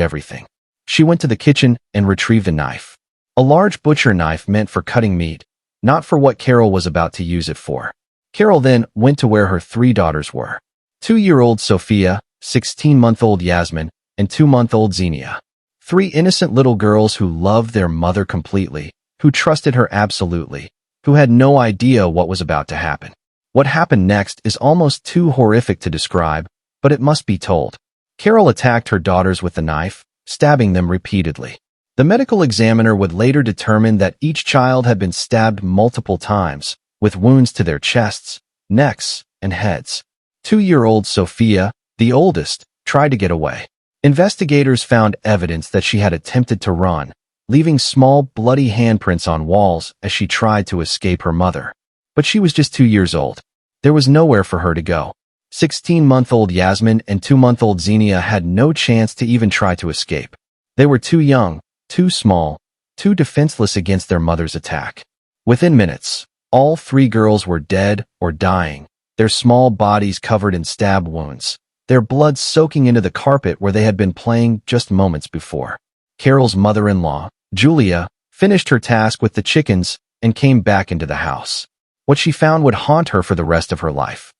everything. She went to the kitchen and retrieved a knife. A large butcher knife meant for cutting meat, not for what Carol was about to use it for. Carol then went to where her 3 daughters were. 2-year-old Sophia, 16-month-old Yasmin, and 2-month-old Xenia. 3 innocent little girls who loved their mother completely, who trusted her absolutely, who had no idea what was about to happen. What happened next is almost too horrific to describe, but it must be told. Carol attacked her daughters with the knife, stabbing them repeatedly. The medical examiner would later determine that each child had been stabbed multiple times, with wounds to their chests, necks, and heads. 2-year-old Sophia, the oldest, tried to get away. Investigators found evidence that she had attempted to run, leaving small, bloody handprints on walls as she tried to escape her mother. But she was just 2 years old. There was nowhere for her to go. 16-month-old Yasmin and 2-month-old Xenia had no chance to even try to escape. They were too young, too small, too defenseless against their mother's attack. Within minutes, all 3 girls were dead or dying, their small bodies covered in stab wounds, their blood soaking into the carpet where they had been playing just moments before. Carol's mother-in-law, Julia, finished her task with the chickens and came back into the house. What she found would haunt her for the rest of her life.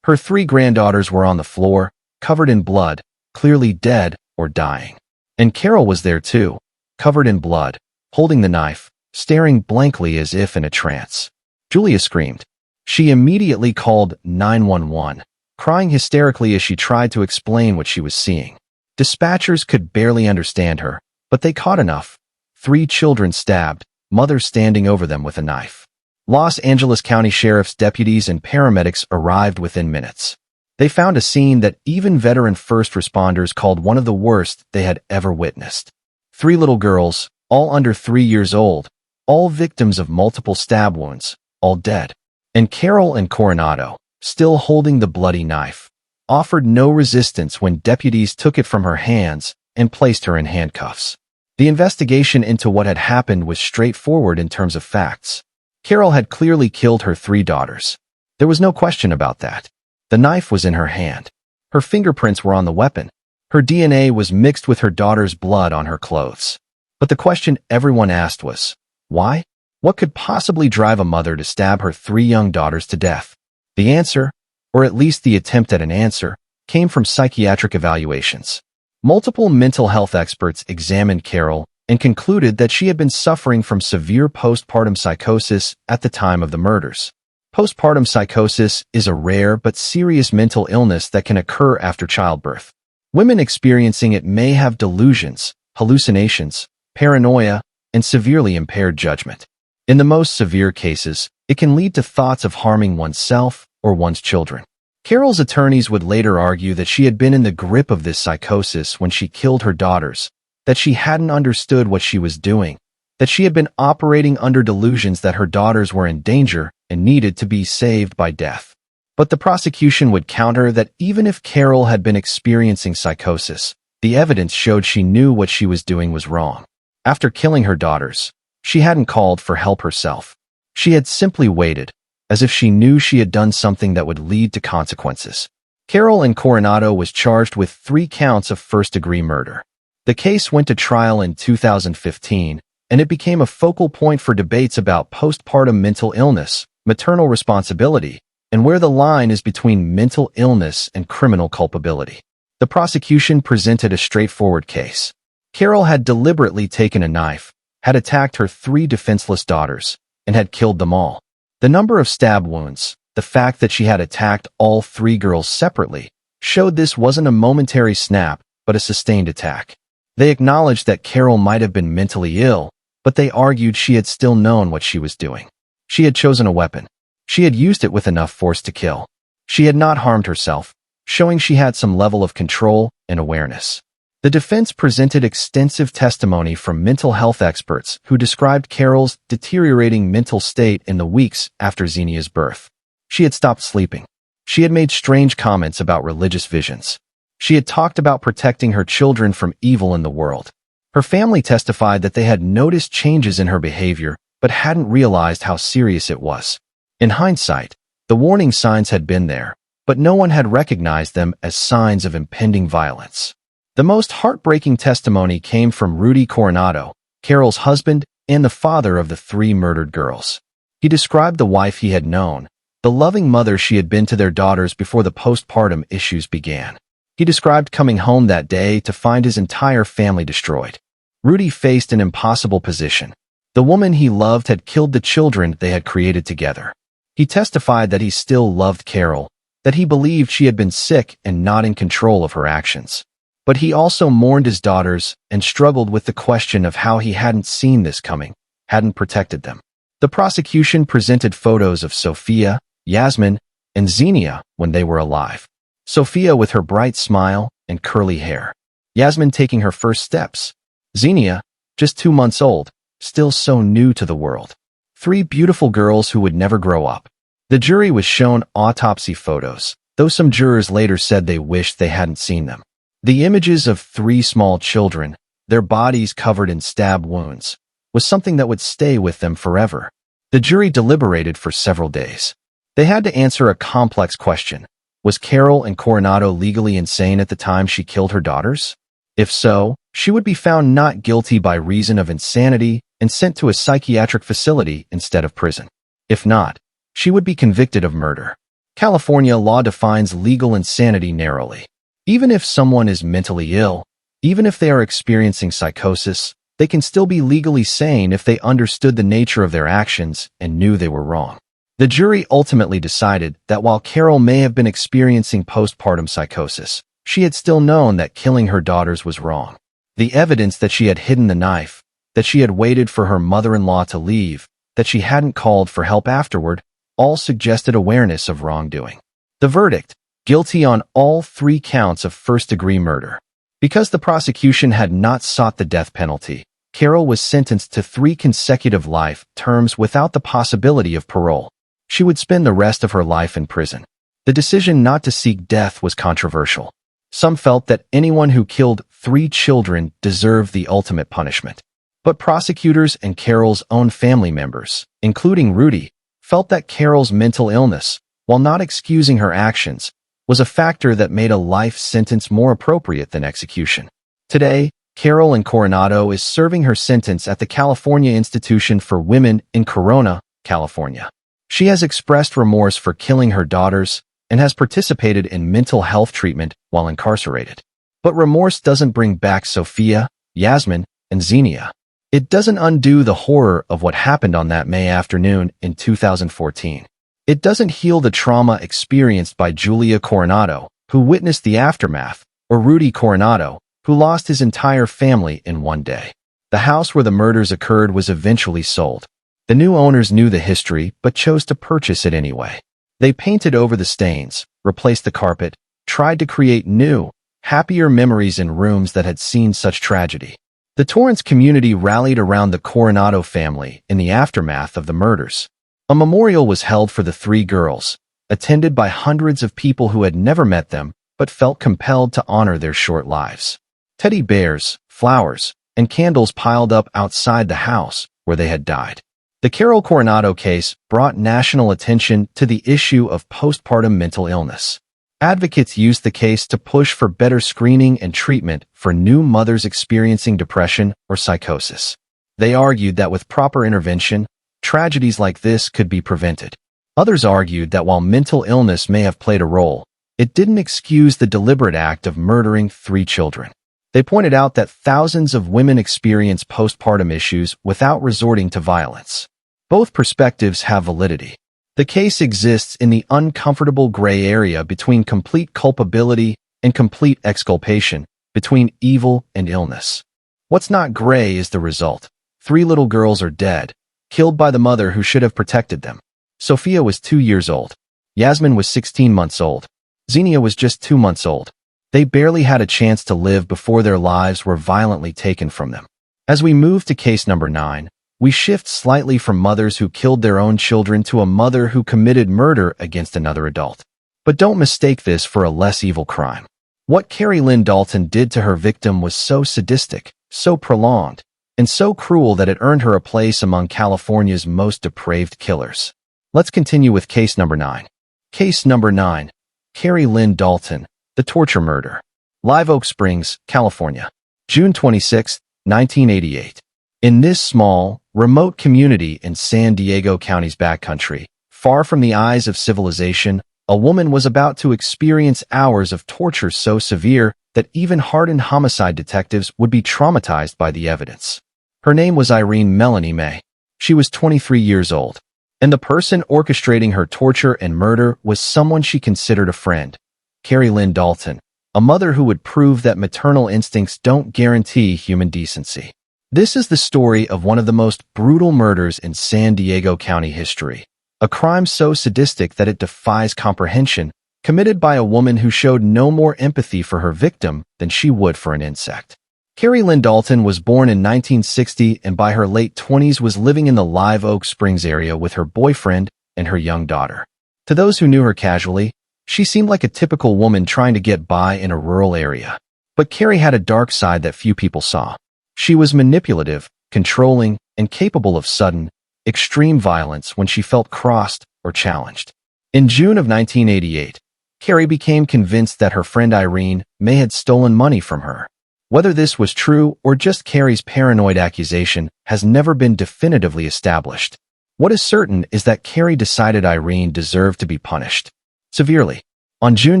Her 3 granddaughters were on the floor, covered in blood, clearly dead or dying. And Carol was there too, covered in blood, holding the knife, staring blankly as if in a trance. Julia screamed. She immediately called 911, crying hysterically as she tried to explain what she was seeing. Dispatchers could barely understand her, but they caught enough. 3 children stabbed, mother standing over them with a knife. Los Angeles County Sheriff's deputies and paramedics arrived within minutes. They found a scene that even veteran first responders called one of the worst they had ever witnessed. 3 little girls, all under 3 years old, all victims of multiple stab wounds, all dead. And Carol in Coronado, still holding the bloody knife, offered no resistance when deputies took it from her hands and placed her in handcuffs. The investigation into what had happened was straightforward in terms of facts. Carol had clearly killed her 3 daughters. There was no question about that. The knife was in her hand. Her fingerprints were on the weapon. Her DNA was mixed with her daughter's blood on her clothes. But the question everyone asked was, why? What could possibly drive a mother to stab her 3 young daughters to death? The answer, or at least the attempt at an answer, came from psychiatric evaluations. Multiple mental health experts examined Carol and concluded that she had been suffering from severe postpartum psychosis at the time of the murders. Postpartum psychosis is a rare but serious mental illness that can occur after childbirth. Women experiencing it may have delusions, hallucinations, paranoia, and severely impaired judgment. In the most severe cases, it can lead to thoughts of harming oneself or one's children. Carol's attorneys would later argue that she had been in the grip of this psychosis when she killed her daughters, that she hadn't understood what she was doing, that she had been operating under delusions that her daughters were in danger and needed to be saved by death. But the prosecution would counter that even if Carol had been experiencing psychosis, the evidence showed she knew what she was doing was wrong. After killing her daughters, she hadn't called for help herself. She had simply waited, as if she knew she had done something that would lead to consequences. Carol in Coronado was charged with 3 counts of first-degree murder. The case went to trial in 2015, and it became a focal point for debates about postpartum mental illness, maternal responsibility, and where the line is between mental illness and criminal culpability. The prosecution presented a straightforward case. Carol had deliberately taken a knife, had attacked her 3 defenseless daughters, and had killed them all. The number of stab wounds, the fact that she had attacked all 3 girls separately, showed this wasn't a momentary snap, but a sustained attack. They acknowledged that Carol might have been mentally ill, but they argued she had still known what she was doing. She had chosen a weapon. She had used it with enough force to kill. She had not harmed herself, showing she had some level of control and awareness. The defense presented extensive testimony from mental health experts who described Carol's deteriorating mental state in the weeks after Xenia's birth. She had stopped sleeping. She had made strange comments about religious visions. She had talked about protecting her children from evil in the world. Her family testified that they had noticed changes in her behavior, but hadn't realized how serious it was. In hindsight, the warning signs had been there, but no one had recognized them as signs of impending violence. The most heartbreaking testimony came from Rudy Coronado, Carol's husband and the father of the 3 murdered girls. He described the wife he had known, the loving mother she had been to their daughters before the postpartum issues began. He described coming home that day to find his entire family destroyed. Rudy faced an impossible position. The woman he loved had killed the children they had created together. He testified that he still loved Carol, that he believed she had been sick and not in control of her actions. But he also mourned his daughters and struggled with the question of how he hadn't seen this coming, hadn't protected them. The prosecution presented photos of Sophia, Yasmin, and Xenia when they were alive. Sophia with her bright smile and curly hair. Yasmin taking her first steps. Xenia, just 2 months old, still so new to the world. 3 beautiful girls who would never grow up. The jury was shown autopsy photos, though some jurors later said they wished they hadn't seen them. The images of 3 small children, their bodies covered in stab wounds, was something that would stay with them forever. The jury deliberated for several days. They had to answer a complex question. Was Carol in Coronado legally insane at the time she killed her daughters? If so, she would be found not guilty by reason of insanity and sent to a psychiatric facility instead of prison. If not, she would be convicted of murder. California law defines legal insanity narrowly. Even if someone is mentally ill, even if they are experiencing psychosis, they can still be legally sane if they understood the nature of their actions and knew they were wrong. The jury ultimately decided that while Carol may have been experiencing postpartum psychosis, she had still known that killing her daughters was wrong. The evidence that she had hidden the knife, that she had waited for her mother-in-law to leave, that she hadn't called for help afterward, all suggested awareness of wrongdoing. The verdict: guilty on all 3 counts of first-degree murder. Because the prosecution had not sought the death penalty, Carol was sentenced to 3 consecutive life terms without the possibility of parole. She would spend the rest of her life in prison. The decision not to seek death was controversial. Some felt that anyone who killed 3 children deserved the ultimate punishment. But prosecutors and Carol's own family members, including Rudy, felt that Carol's mental illness, while not excusing her actions, was a factor that made a life sentence more appropriate than execution. Today, Carol in Coronado is serving her sentence at the California Institution for Women in Corona, California. She has expressed remorse for killing her daughters and has participated in mental health treatment while incarcerated. But remorse doesn't bring back Sophia, Yasmin, and Xenia. It doesn't undo the horror of what happened on that May afternoon in 2014. It doesn't heal the trauma experienced by Julia Coronado, who witnessed the aftermath, or Rudy Coronado, who lost his entire family in one day. The house where the murders occurred was eventually sold. The new owners knew the history but chose to purchase it anyway. They painted over the stains, replaced the carpet, tried to create new, happier memories in rooms that had seen such tragedy. The Torrance community rallied around the Coronado family in the aftermath of the murders. A memorial was held for the three girls, attended by hundreds of people who had never met them but felt compelled to honor their short lives. Teddy bears, flowers, and candles piled up outside the house where they had died. The Coronado case brought national attention to the issue of postpartum mental illness. Advocates used the case to push for better screening and treatment for new mothers experiencing depression or psychosis. They argued that with proper intervention, tragedies like this could be prevented. Others argued that while mental illness may have played a role, it didn't excuse the deliberate act of murdering 3 children. They pointed out that thousands of women experience postpartum issues without resorting to violence. Both perspectives have validity. The case exists in the uncomfortable gray area between complete culpability and complete exculpation, between evil and illness. What's not gray is the result. 3 little girls are dead, killed by the mother who should have protected them. Sophia was 2 years old. Yasmin was 16 months old. Xenia was just 2 months old. They barely had a chance to live before their lives were violently taken from them. As we move to case number 9, we shift slightly from mothers who killed their own children to a mother who committed murder against another adult. But don't mistake this for a less evil crime. What Kerry Lynn Dalton did to her victim was so sadistic, so prolonged, and so cruel that it earned her a place among California's most depraved killers. Let's continue with case number 9. Case number 9. Kerry Lynn Dalton, the torture murder. Live Oak Springs, California. June 26, 1988. In this small, remote community in San Diego County's backcountry, far from the eyes of civilization, a woman was about to experience hours of torture so severe that even hardened homicide detectives would be traumatized by the evidence. Her name was Irene Melanie May. She was 23 years old, and the person orchestrating her torture and murder was someone she considered a friend, Kerry Lynn Dalton, a mother who would prove that maternal instincts don't guarantee human decency. This is the story of one of the most brutal murders in San Diego County history, a crime so sadistic that it defies comprehension, committed by a woman who showed no more empathy for her victim than she would for an insect. Kerry Lynn Dalton was born in 1960 and by her late 20s was living in the Live Oak Springs area with her boyfriend and her young daughter. To those who knew her casually, she seemed like a typical woman trying to get by in a rural area. But Kerry had a dark side that few people saw. She was manipulative, controlling, and capable of sudden, extreme violence when she felt crossed or challenged. In June of 1988, Kerry became convinced that her friend Irene May had stolen money from her. Whether this was true or just Kerry's paranoid accusation has never been definitively established. What is certain is that Kerry decided Irene deserved to be punished severely. On June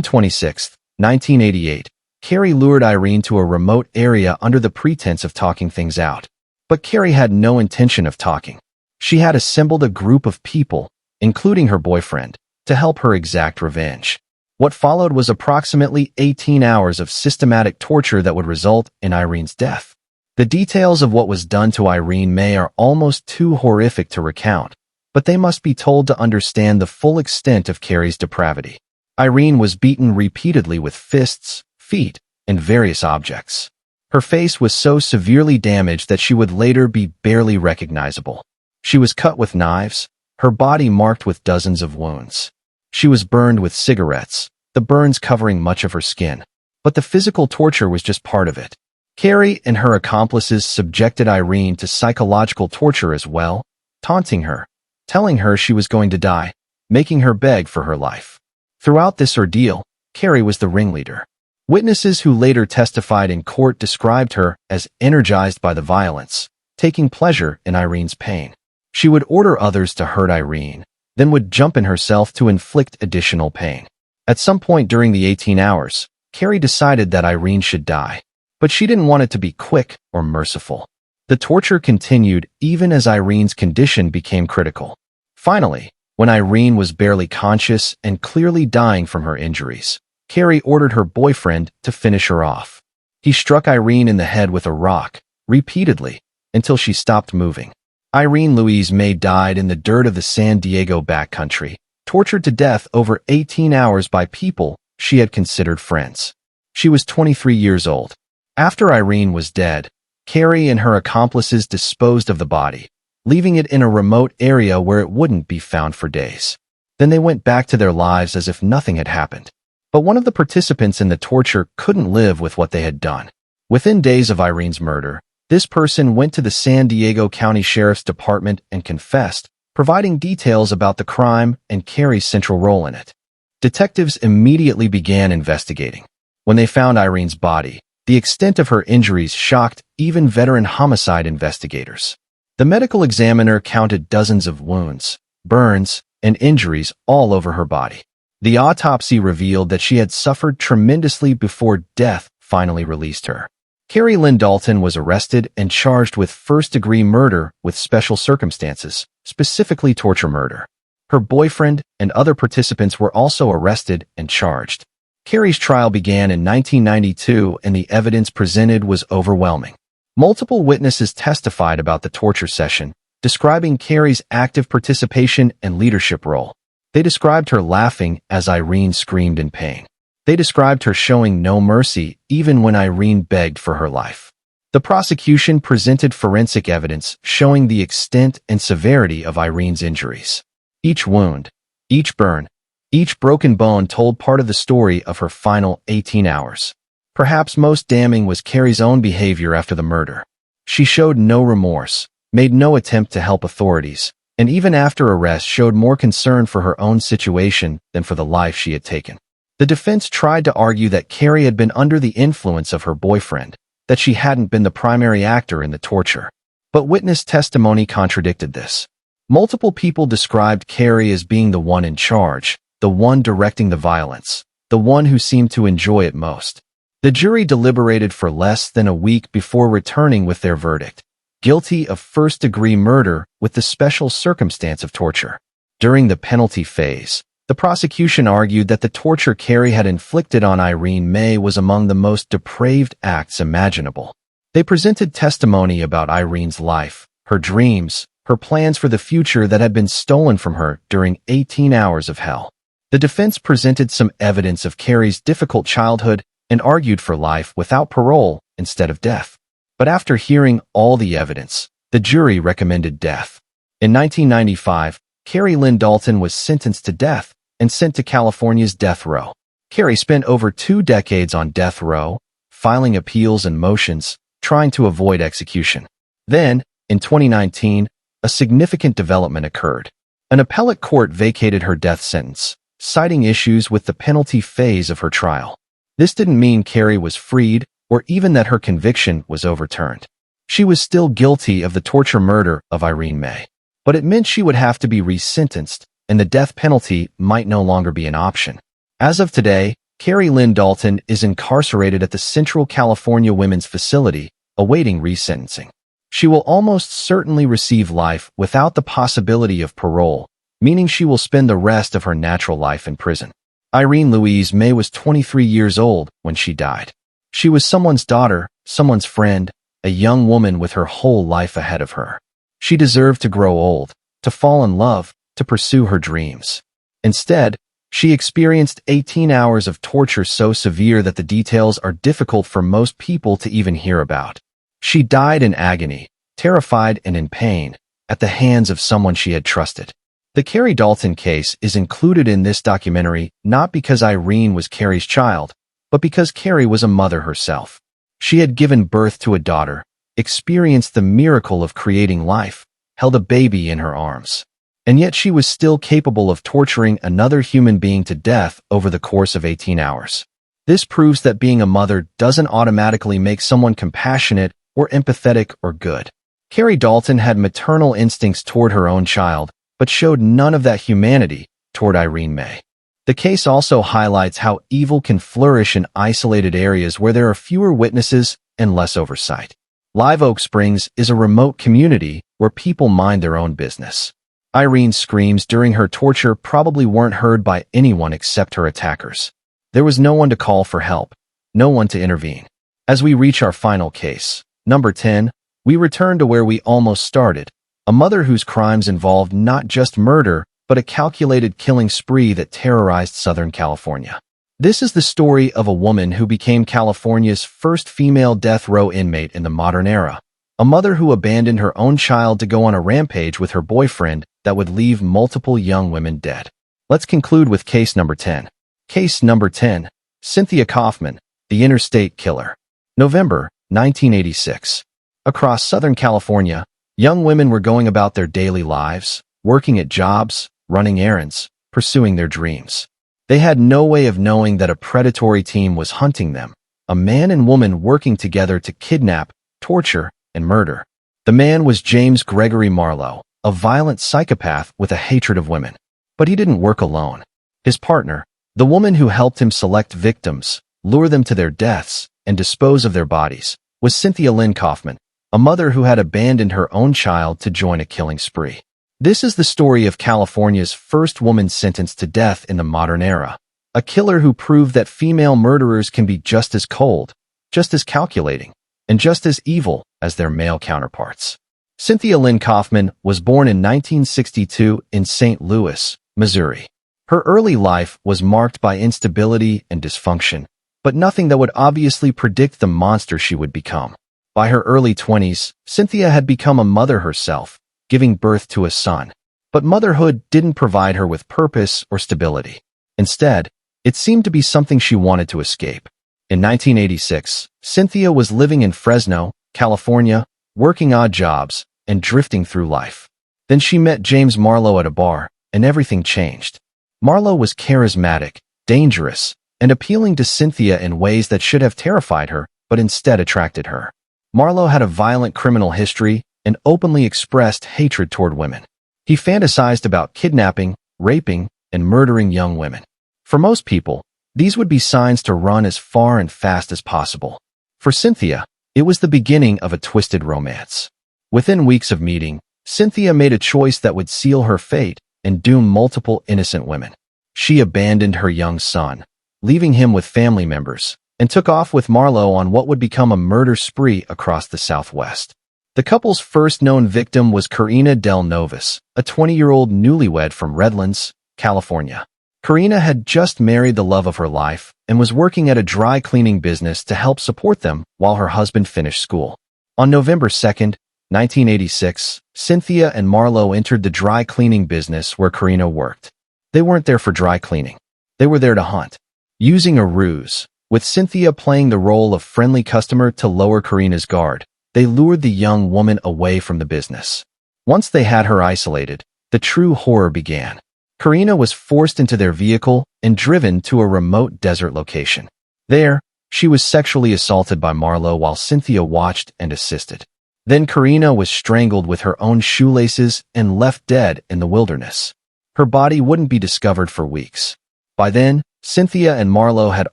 26, 1988, Kerry lured Irene to a remote area under the pretense of talking things out. But Kerry had no intention of talking. She had assembled a group of people, including her boyfriend, to help her exact revenge. What followed was approximately 18 hours of systematic torture that would result in Irene's death. The details of what was done to Irene May are almost too horrific to recount, but they must be told to understand the full extent of Kerry's depravity. Irene was beaten repeatedly with fists, feet, and various objects. Her face was so severely damaged that she would later be barely recognizable. She was cut with knives, her body marked with dozens of wounds. She was burned with cigarettes, the burns covering much of her skin. But the physical torture was just part of it. Kerry and her accomplices subjected Irene to psychological torture as well, taunting her, telling her she was going to die, making her beg for her life. Throughout this ordeal, Kerry was the ringleader. Witnesses who later testified in court described her as energized by the violence, taking pleasure in Irene's pain. She would order others to hurt Irene, then would jump in herself to inflict additional pain. At some point during the 18 hours, Kerry decided that Irene should die, but she didn't want it to be quick or merciful. The torture continued even as Irene's condition became critical. Finally, when Irene was barely conscious and clearly dying from her injuries, Kerry ordered her boyfriend to finish her off. He struck Irene in the head with a rock, repeatedly, until she stopped moving. Irene Louise May died in the dirt of the San Diego backcountry, tortured to death over 18 hours by people she had considered friends. She was 23 years old. After Irene was dead, Kerry and her accomplices disposed of the body, leaving it in a remote area where it wouldn't be found for days. Then they went back to their lives as if nothing had happened. But one of the participants in the torture couldn't live with what they had done. Within days of Irene's murder, this person went to the San Diego County Sheriff's Department and confessed, providing details about the crime and Kerry's central role in it. Detectives immediately began investigating. When they found Irene's body, the extent of her injuries shocked even veteran homicide investigators. The medical examiner counted dozens of wounds, burns, and injuries all over her body. The autopsy revealed that she had suffered tremendously before death finally released her. Kerry Lynn Dalton was arrested and charged with first-degree murder with special circumstances, specifically torture murder. Her boyfriend and other participants were also arrested and charged. Kerry's trial began in 1992 and the evidence presented was overwhelming. Multiple witnesses testified about the torture session, describing Kerry's active participation and leadership role. They described her laughing as Irene screamed in pain. They described her showing no mercy even when Irene begged for her life. The prosecution presented forensic evidence showing the extent and severity of Irene's injuries. Each wound, each burn, each broken bone told part of the story of her final 18 hours. Perhaps most damning was Kerry's own behavior after the murder. She showed no remorse, made no attempt to help authorities, and even after arrest showed more concern for her own situation than for the life she had taken. The defense tried to argue that Kerry had been under the influence of her boyfriend, that she hadn't been the primary actor in the torture. But witness testimony contradicted this. Multiple people described Kerry as being the one in charge, the one directing the violence, the one who seemed to enjoy it most. The jury deliberated for less than a week before returning with their verdict: guilty of first-degree murder with the special circumstance of torture. During the penalty phase, the prosecution argued that the torture Kerry had inflicted on Irene May was among the most depraved acts imaginable. They presented testimony about Irene's life, her dreams, her plans for the future that had been stolen from her during 18 hours of hell. The defense presented some evidence of Kerry's difficult childhood and argued for life without parole instead of death. But after hearing all the evidence, the jury recommended death. In 1995, Kerry Lynn Dalton was sentenced to death and sent to California's death row. Kerry spent over 2 decades on death row, filing appeals and motions, trying to avoid execution. Then, in 2019, a significant development occurred. An appellate court vacated her death sentence, citing issues with the penalty phase of her trial. This didn't mean Kerry was freed or even that her conviction was overturned. She was still guilty of the torture murder of Irene May, but it meant she would have to be resentenced, and the death penalty might no longer be an option. As of today, Kerry Lynn Dalton is incarcerated at the Central California Women's Facility, awaiting resentencing. She will almost certainly receive life without the possibility of parole, meaning she will spend the rest of her natural life in prison. Irene Louise May was 23 years old when she died. She was someone's daughter, someone's friend, a young woman with her whole life ahead of her. She deserved to grow old, to fall in love, to pursue her dreams. Instead, she experienced 18 hours of torture so severe that the details are difficult for most people to even hear about. She died in agony, terrified and in pain, at the hands of someone she had trusted. The Kerry Dalton case is included in this documentary not because Irene was Kerry's child, but because Kerry was a mother herself. She had given birth to a daughter, experienced the miracle of creating life, held a baby in her arms. And yet she was still capable of torturing another human being to death over the course of 18 hours. This proves that being a mother doesn't automatically make someone compassionate or empathetic or good. Kerry Dalton had maternal instincts toward her own child, but showed none of that humanity toward Irene May. The case also highlights how evil can flourish in isolated areas where there are fewer witnesses and less oversight. Live Oak Springs is a remote community where people mind their own business. Irene's screams during her torture probably weren't heard by anyone except her attackers. There was no one to call for help, no one to intervene. As we reach our final case, number 10, we return to where we almost started, a mother whose crimes involved not just murder, but a calculated killing spree that terrorized Southern California. This is the story of a woman who became California's first female death row inmate in the modern era, a mother who abandoned her own child to go on a rampage with her boyfriend that would leave multiple young women dead. Let's conclude with case number 10. Case number 10. Cynthia Kaufman, the Interstate Killer. November 1986. Across Southern California, young women were going about their daily lives, working at jobs, running errands, pursuing their dreams. They had no way of knowing that a predatory team was hunting them, a man and woman working together to kidnap, torture, and murder. The man was James Gregory Marlowe, a violent psychopath with a hatred of women. But he didn't work alone. His partner, the woman who helped him select victims, lure them to their deaths, and dispose of their bodies, was Cynthia Lynn Kaufman, a mother who had abandoned her own child to join a killing spree. This is the story of California's first woman sentenced to death in the modern era, a killer who proved that female murderers can be just as cold, just as calculating, and just as evil as their male counterparts. Cynthia Lynn Kaufman was born in 1962 in St. Louis, Missouri. Her early life was marked by instability and dysfunction, but nothing that would obviously predict the monster she would become. By her early 20s, Cynthia had become a mother herself, giving birth to a son. But motherhood didn't provide her with purpose or stability. Instead, it seemed to be something she wanted to escape. In 1986, Cynthia was living in Fresno, California, working odd jobs, and drifting through life. Then she met James Marlowe at a bar, and everything changed. Marlowe was charismatic, dangerous, and appealing to Cynthia in ways that should have terrified her, but instead attracted her. Marlowe had a violent criminal history and openly expressed hatred toward women. He fantasized about kidnapping, raping, and murdering young women. For most people, these would be signs to run as far and fast as possible. For Cynthia, it was the beginning of a twisted romance. Within weeks of meeting, Cynthia made a choice that would seal her fate and doom multiple innocent women. She abandoned her young son, leaving him with family members, and took off with Marlowe on what would become a murder spree across the Southwest. The couple's first known victim was Karina Del Novus, a 20-year-old newlywed from Redlands, California. Karina had just married the love of her life and was working at a dry cleaning business to help support them while her husband finished school. On November 2nd, 1986, Cynthia and Marlowe entered the dry cleaning business where Karina worked. They weren't there for dry cleaning. They were there to hunt. Using a ruse, with Cynthia playing the role of friendly customer to lower Karina's guard, they lured the young woman away from the business. Once they had her isolated, the true horror began. Karina was forced into their vehicle and driven to a remote desert location. There, she was sexually assaulted by Marlowe while Cynthia watched and assisted. Then Karina was strangled with her own shoelaces and left dead in the wilderness. Her body wouldn't be discovered for weeks. By then, Cynthia and Marlowe had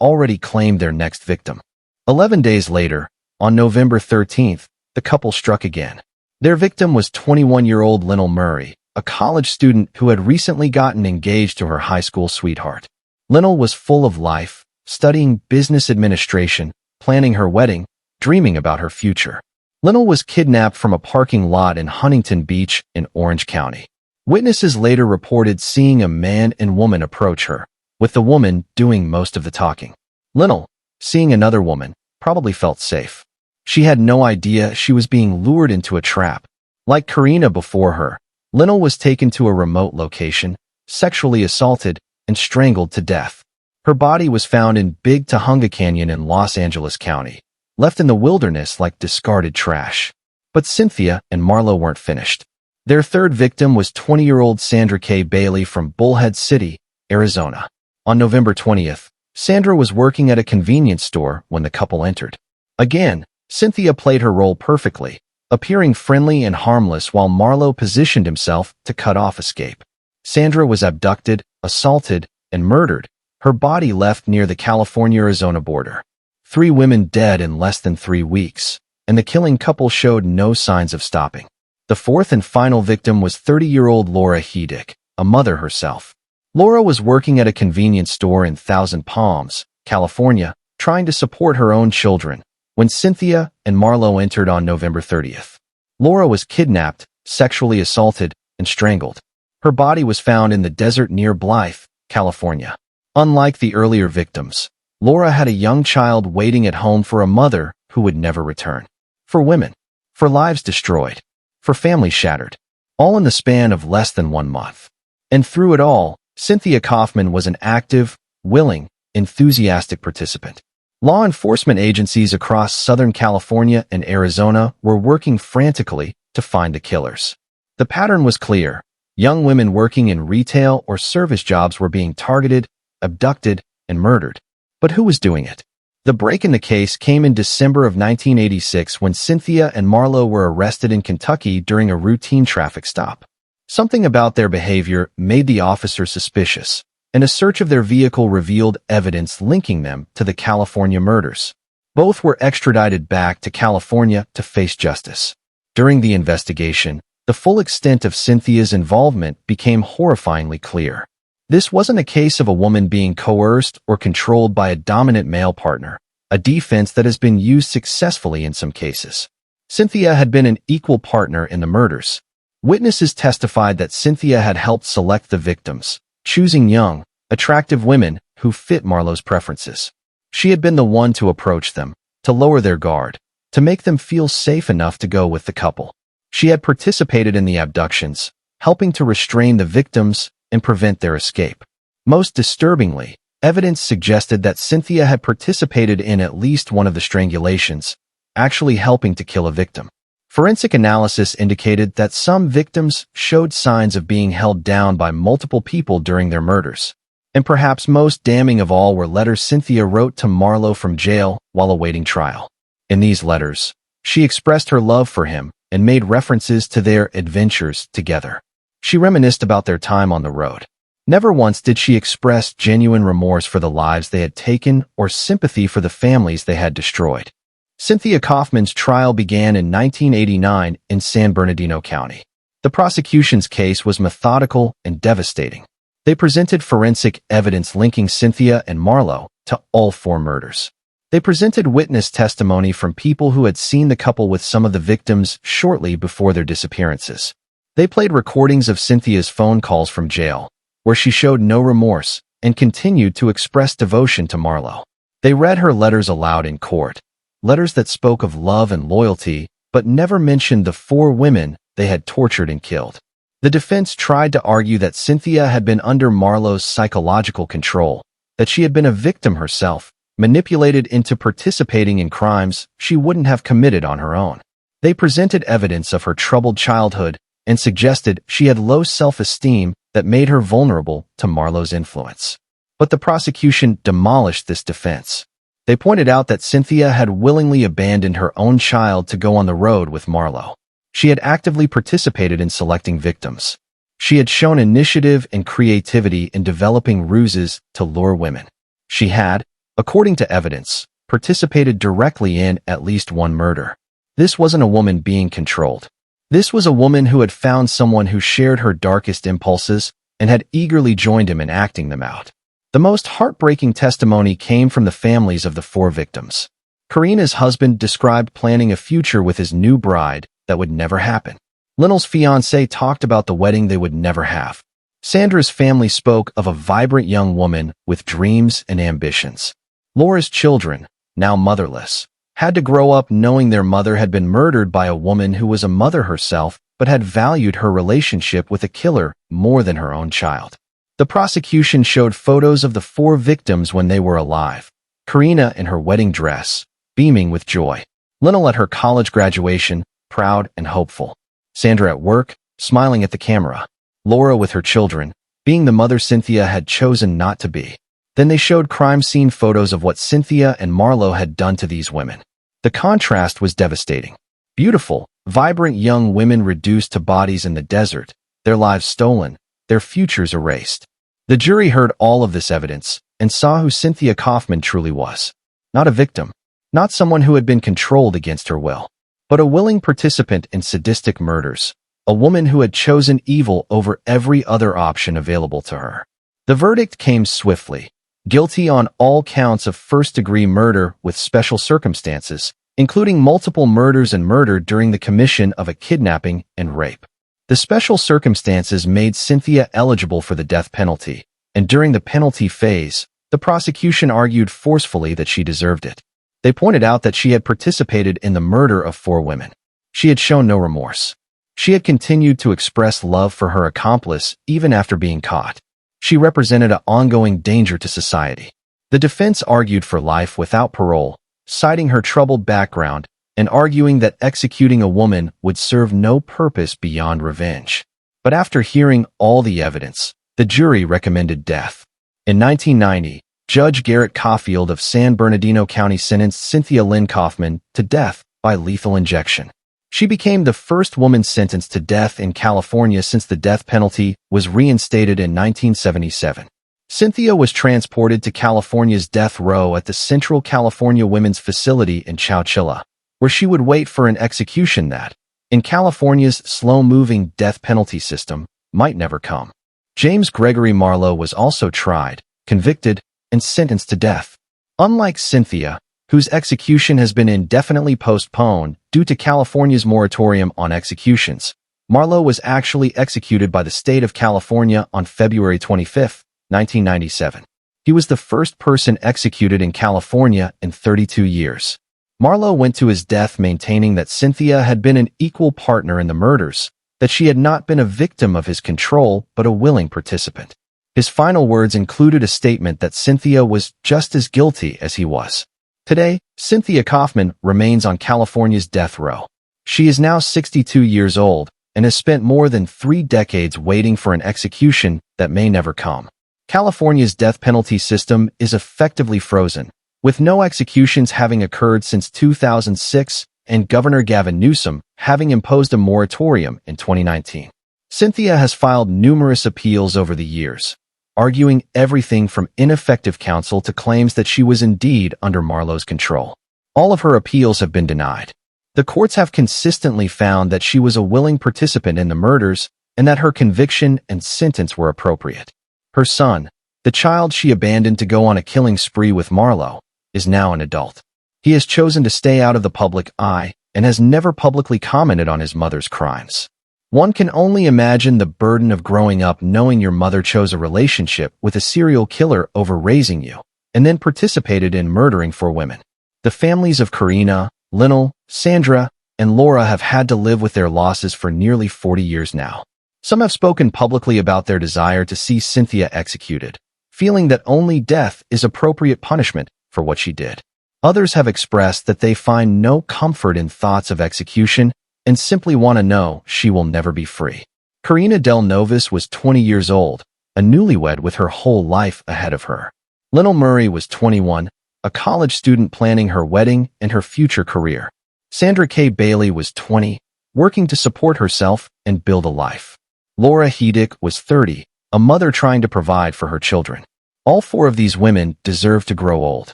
already claimed their next victim. 11 days later, on November 13th, the couple struck again. Their victim was 21-year-old Lynell Murray, a college student who had recently gotten engaged to her high school sweetheart. Lynell was full of life, studying business administration, planning her wedding, dreaming about her future. Lynell was kidnapped from a parking lot in Huntington Beach in Orange County. Witnesses later reported seeing a man and woman approach her, with the woman doing most of the talking. Lynell, seeing another woman, probably felt safe. She had no idea she was being lured into a trap. Like Karina before her, Lynell was taken to a remote location, sexually assaulted, and strangled to death. Her body was found in Big Tujunga Canyon in Los Angeles County, left in the wilderness like discarded trash. But Cynthia and Marlowe weren't finished. Their third victim was 20-year-old Sandra K. Bailey from Bullhead City, Arizona. On November 20th, Sandra was working at a convenience store when the couple entered. Again, Cynthia played her role perfectly, appearing friendly and harmless while Marlowe positioned himself to cut off escape. Sandra was abducted, assaulted, and murdered, her body left near the California-Arizona border. 3 women dead in less than 3 weeks, and the killing couple showed no signs of stopping. The fourth and final victim was 30-year-old Laura Hedick, a mother herself. Laura was working at a convenience store in Thousand Palms, California, trying to support her own children, when Cynthia and Marlowe entered on November 30th. Laura was kidnapped, sexually assaulted, and strangled. Her body was found in the desert near Blythe, California. Unlike the earlier victims, Laura had a young child waiting at home for a mother who would never return. For women, for lives destroyed, for families shattered, all in the span of less than 1 month. And through it all, Cynthia Kaufman was an active, willing, enthusiastic participant. Law enforcement agencies across Southern California and Arizona were working frantically to find the killers. The pattern was clear. Young women working in retail or service jobs were being targeted, abducted, and murdered. But who was doing it? The break in the case came in December of 1986 when Cynthia and Marlo were arrested in Kentucky during a routine traffic stop. Something about their behavior made the officers suspicious, and a search of their vehicle revealed evidence linking them to the California murders. Both were extradited back to California to face justice. During the investigation, the full extent of Cynthia's involvement became horrifyingly clear. This wasn't a case of a woman being coerced or controlled by a dominant male partner, a defense that has been used successfully in some cases. Cynthia had been an equal partner in the murders. Witnesses testified that Cynthia had helped select the victims, choosing young, attractive women who fit Marlo's preferences. She had been the one to approach them, to lower their guard, to make them feel safe enough to go with the couple. She had participated in the abductions, helping to restrain the victims and prevent their escape. Most disturbingly, evidence suggested that Cynthia had participated in at least one of the strangulations, actually helping to kill a victim. Forensic analysis indicated that some victims showed signs of being held down by multiple people during their murders. And perhaps most damning of all were letters Cynthia wrote to Marlo from jail while awaiting trial. In these letters, she expressed her love for him and made references to their adventures together. She reminisced about their time on the road. Never once did she express genuine remorse for the lives they had taken or sympathy for the families they had destroyed. Cynthia Kaufman's trial began in 1989 in San Bernardino County. The prosecution's case was methodical and devastating. They presented forensic evidence linking Cynthia and Marlo to all 4 murders. They presented witness testimony from people who had seen the couple with some of the victims shortly before their disappearances. They played recordings of Cynthia's phone calls from jail, where she showed no remorse and continued to express devotion to Marlo. They read her letters aloud in court, letters that spoke of love and loyalty, but never mentioned the 4 women they had tortured and killed. The defense tried to argue that Cynthia had been under Marlo's psychological control, that she had been a victim herself, manipulated into participating in crimes she wouldn't have committed on her own. They presented evidence of her troubled childhood and suggested she had low self-esteem that made her vulnerable to Marlo's influence. But the prosecution demolished this defense. They pointed out that Cynthia had willingly abandoned her own child to go on the road with Marlo. She had actively participated in selecting victims. She had shown initiative and creativity in developing ruses to lure women. She had, according to evidence, participated directly in at least 1 murder. This wasn't a woman being controlled. This was a woman who had found someone who shared her darkest impulses and had eagerly joined him in acting them out. The most heartbreaking testimony came from the families of the 4 victims. Karina's husband described planning a future with his new bride that would never happen. Lionel's fiancée talked about the wedding they would never have. Sandra's family spoke of a vibrant young woman with dreams and ambitions. Laura's children, now motherless, had to grow up knowing their mother had been murdered by a woman who was a mother herself but had valued her relationship with a killer more than her own child. The prosecution showed photos of the 4 victims when they were alive. Karina in her wedding dress, beaming with joy. Lionel at her college graduation, proud and hopeful. Sandra at work, smiling at the camera. Laura with her children, being the mother Cynthia had chosen not to be. Then they showed crime scene photos of what Cynthia and Marlo had done to these women. The contrast was devastating. Beautiful, vibrant young women reduced to bodies in the desert, their lives stolen, their futures erased. The jury heard all of this evidence and saw who Cynthia Kaufman truly was. Not a victim, not someone who had been controlled against her will, but a willing participant in sadistic murders, a woman who had chosen evil over every other option available to her. The verdict came swiftly. Guilty on all counts of first-degree murder with special circumstances, including multiple murders and murder during the commission of a kidnapping and rape. The special circumstances made Cynthia eligible for the death penalty, and during the penalty phase, the prosecution argued forcefully that she deserved it. They pointed out that she had participated in the murder of 4 women. She had shown no remorse. She had continued to express love for her accomplice even after being caught. She represented an ongoing danger to society. The defense argued for life without parole, citing her troubled background and arguing that executing a woman would serve no purpose beyond revenge. But after hearing all the evidence, the jury recommended death. In 1990, Judge Garrett Caulfield of San Bernardino County sentenced Cynthia Lynn Kaufman to death by lethal injection. She became the first woman sentenced to death in California since the death penalty was reinstated in 1977. Cynthia was transported to California's death row at the Central California Women's Facility in Chowchilla, where she would wait for an execution that, in California's slow-moving death penalty system, might never come. James Gregory Marlowe was also tried, convicted, and sentenced to death. Unlike Cynthia, whose execution has been indefinitely postponed due to California's moratorium on executions, Marlowe was actually executed by the state of California on February 25, 1997. He was the first person executed in California in 32 years. Marlowe went to his death maintaining that Cynthia had been an equal partner in the murders, that she had not been a victim of his control but a willing participant. His final words included a statement that Cynthia was just as guilty as he was. Today, Cynthia Kaufman remains on California's death row. She is now 62 years old and has spent more than 3 decades waiting for an execution that may never come. California's death penalty system is effectively frozen, with no executions having occurred since 2006 and Governor Gavin Newsom having imposed a moratorium in 2019. Cynthia has filed numerous appeals over the years, arguing everything from ineffective counsel to claims that she was indeed under Marlowe's control. All of her appeals have been denied. The courts have consistently found that she was a willing participant in the murders and that her conviction and sentence were appropriate. Her son, the child she abandoned to go on a killing spree with Marlowe, is now an adult. He has chosen to stay out of the public eye and has never publicly commented on his mother's crimes. One can only imagine the burden of growing up knowing your mother chose a relationship with a serial killer over raising you, and then participated in murdering 4 women. The families of Karina, Lynell, Sandra, and Laura have had to live with their losses for nearly 40 years now. Some have spoken publicly about their desire to see Cynthia executed, feeling that only death is appropriate punishment for what she did. Others have expressed that they find no comfort in thoughts of execution and simply want to know she will never be free. Karina Del Novis was 20 years old, a newlywed with her whole life ahead of her. Lynell Murray was 21, a college student planning her wedding and her future career. Sandra K. Bailey was 20, working to support herself and build a life. Laura Hedick was 30, a mother trying to provide for her children. All 4 of these women deserve to grow old.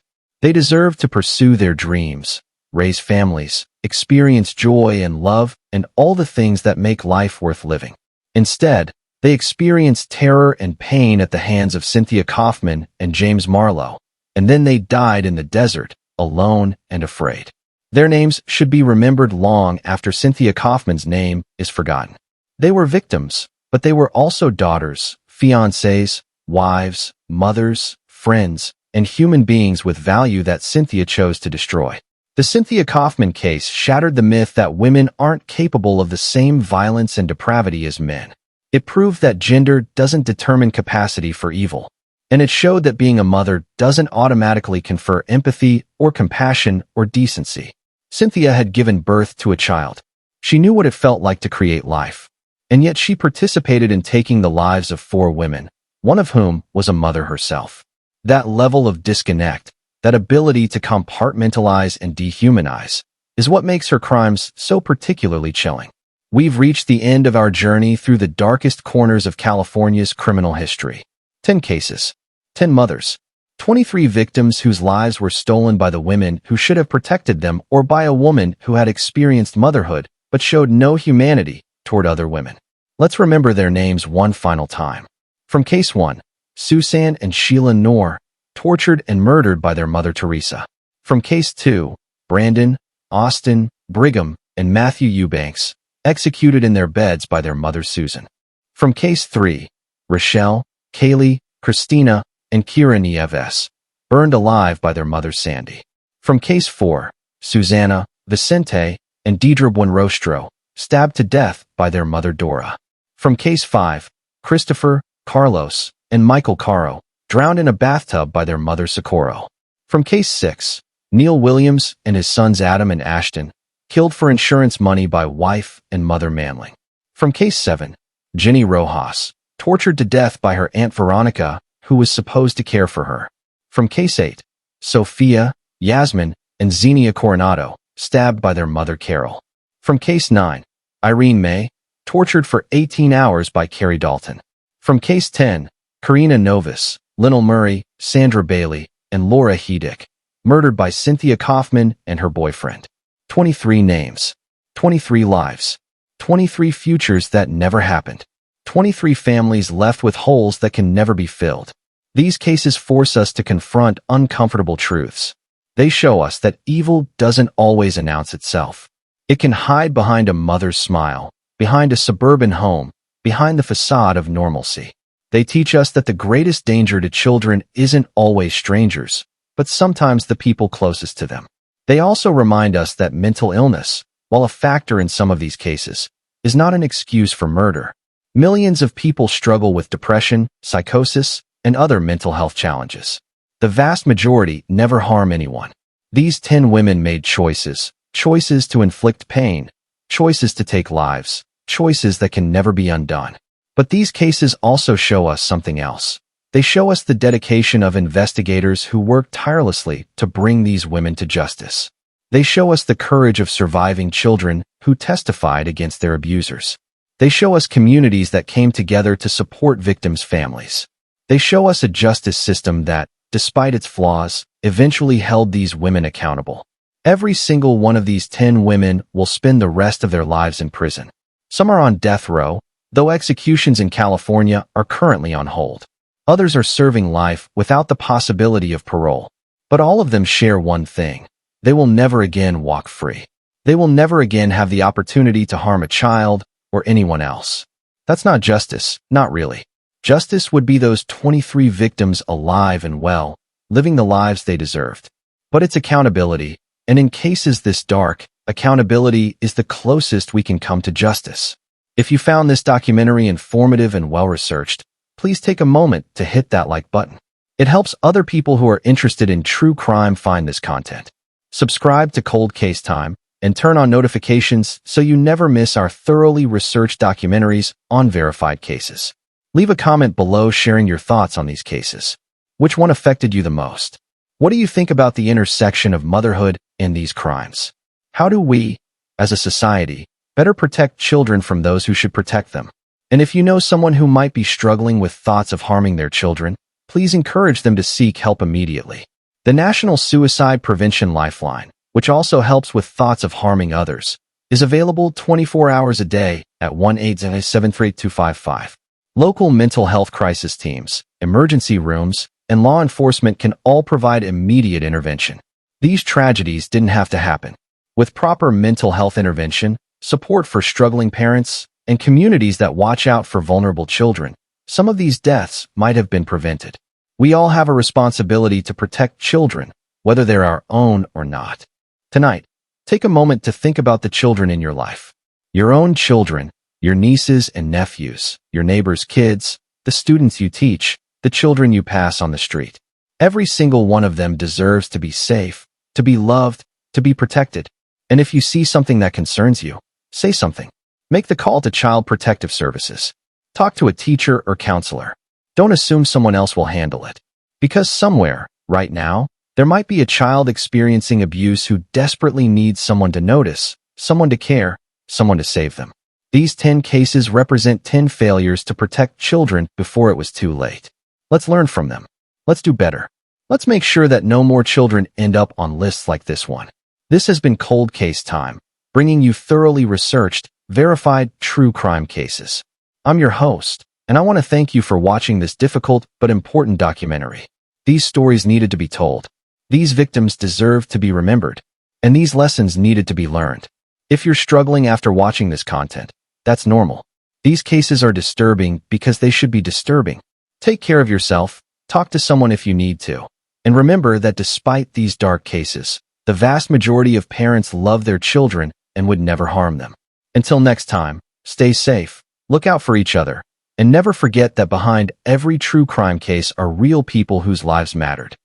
They deserve to pursue their dreams, raise families, experience joy and love, and all the things that make life worth living. Instead, they experienced terror and pain at the hands of Cynthia Kaufman and James Marlowe, and then they died in the desert, alone and afraid. Their names should be remembered long after Cynthia Kaufman's name is forgotten. They were victims, but they were also daughters, fiancées, wives, mothers, friends, and human beings with value that Cynthia chose to destroy. The Cynthia Kaufman case shattered the myth that women aren't capable of the same violence and depravity as men. It proved that gender doesn't determine capacity for evil, and it showed that being a mother doesn't automatically confer empathy or compassion or decency. Cynthia had given birth to a child. She knew what it felt like to create life, and yet she participated in taking the lives of 4 women, one of whom was a mother herself. That level of disconnect, that ability to compartmentalize and dehumanize, is what makes her crimes so particularly chilling. We've reached the end of our journey through the darkest corners of California's criminal history. 10 cases, 10 mothers, 23 victims whose lives were stolen by the women who should have protected them or by a woman who had experienced motherhood but showed no humanity toward other women. Let's remember their names one final time. From Case 1, Susan and Sheila Knorr, tortured and murdered by their mother Theresa. From Case 2, Brandon, Austin, Brigham, and Matthew Eubanks, executed in their beds by their mother Susan. From Case 3, Rochelle, Kaylee, Christina, and Sandi Nieves, burned alive by their mother Sandi. From Case 4, Susana, Vicente, and Deidre Buenrostro, stabbed to death by their mother Dora. From Case 5, Christopher, Carlos, and Michael Caro, drowned in a bathtub by their mother Socorro. From Case 6, Neil Williams and his sons Adam and Ashton, killed for insurance money by wife and mother Manling. From Case 7, Jenny Rojas, tortured to death by her Aunt Veronica, who was supposed to care for her. From Case 8, Sophia, Yasmin, and Xenia Coronado, stabbed by their mother Carol. From Case 9, Irene May, tortured for 18 hours by Kerry Dalton. From Case 10, Karina Novus, Lynell Murray, Sandra Bailey, and Laura Hedick, murdered by Cynthia Kaufman and her boyfriend. 23 names, 23 lives, 23 futures that never happened, 23 families left with holes that can never be filled. These cases force us to confront uncomfortable truths. They show us that evil doesn't always announce itself. It can hide behind a mother's smile, behind a suburban home, behind the facade of normalcy. They teach us that the greatest danger to children isn't always strangers, but sometimes the people closest to them. They also remind us that mental illness, while a factor in some of these cases, is not an excuse for murder. Millions of people struggle with depression, psychosis, and other mental health challenges. The vast majority never harm anyone. These 10 women made choices to inflict pain, choices to take lives, choices that can never be undone. But these cases also show us something else. They show us the dedication of investigators who worked tirelessly to bring these women to justice. They show us the courage of surviving children who testified against their abusers. They show us communities that came together to support victims' families. They show us a justice system that, despite its flaws, eventually held these women accountable. Every single one of these 10 women will spend the rest of their lives in prison. Some are on death row, though executions in California are currently on hold. Others are serving life without the possibility of parole. But all of them share one thing. They will never again walk free. They will never again have the opportunity to harm a child or anyone else. That's not justice, not really. Justice would be those 23 victims alive and well, living the lives they deserved. But it's accountability, and in cases this dark, accountability is the closest we can come to justice. If you found this documentary informative and well-researched, please take a moment to hit that like button. It helps other people who are interested in true crime find this content. Subscribe to Cold Case Time and turn on notifications so you never miss our thoroughly researched documentaries on verified cases. Leave a comment below sharing your thoughts on these cases. Which one affected you the most? What do you think about the intersection of motherhood and these crimes? How do we, as a society, better protect children from those who should protect them? And if you know someone who might be struggling with thoughts of harming their children, please encourage them to seek help immediately. The National Suicide Prevention Lifeline, which also helps with thoughts of harming others, is available 24 hours a day at 1-800-738-255. Local mental health crisis teams, emergency rooms, and law enforcement can all provide immediate intervention. These tragedies didn't have to happen. With proper mental health intervention, support for struggling parents, and communities that watch out for vulnerable children, some of these deaths might have been prevented. We all have a responsibility to protect children, whether they're our own or not. Tonight, take a moment to think about the children in your life. Your own children, your nieces and nephews, your neighbors' kids, the students you teach, the children you pass on the street. Every single one of them deserves to be safe, to be loved, to be protected. And if you see something that concerns you, say something. Make the call to Child Protective Services. Talk to a teacher or counselor. Don't assume someone else will handle it. Because somewhere, right now, there might be a child experiencing abuse who desperately needs someone to notice, someone to care, someone to save them. These 10 cases represent 10 failures to protect children before it was too late. Let's learn from them. Let's do better. Let's make sure that no more children end up on lists like this one. This has been Cold Case Time, bringing you thoroughly researched, verified, true crime cases. I'm your host, and I want to thank you for watching this difficult but important documentary. These stories needed to be told. These victims deserve to be remembered, and these lessons needed to be learned. If you're struggling after watching this content, that's normal. These cases are disturbing because they should be disturbing. Take care of yourself, talk to someone if you need to. And remember that despite these dark cases, the vast majority of parents love their children and would never harm them. Until next time, stay safe, look out for each other, and never forget that behind every true crime case are real people whose lives mattered.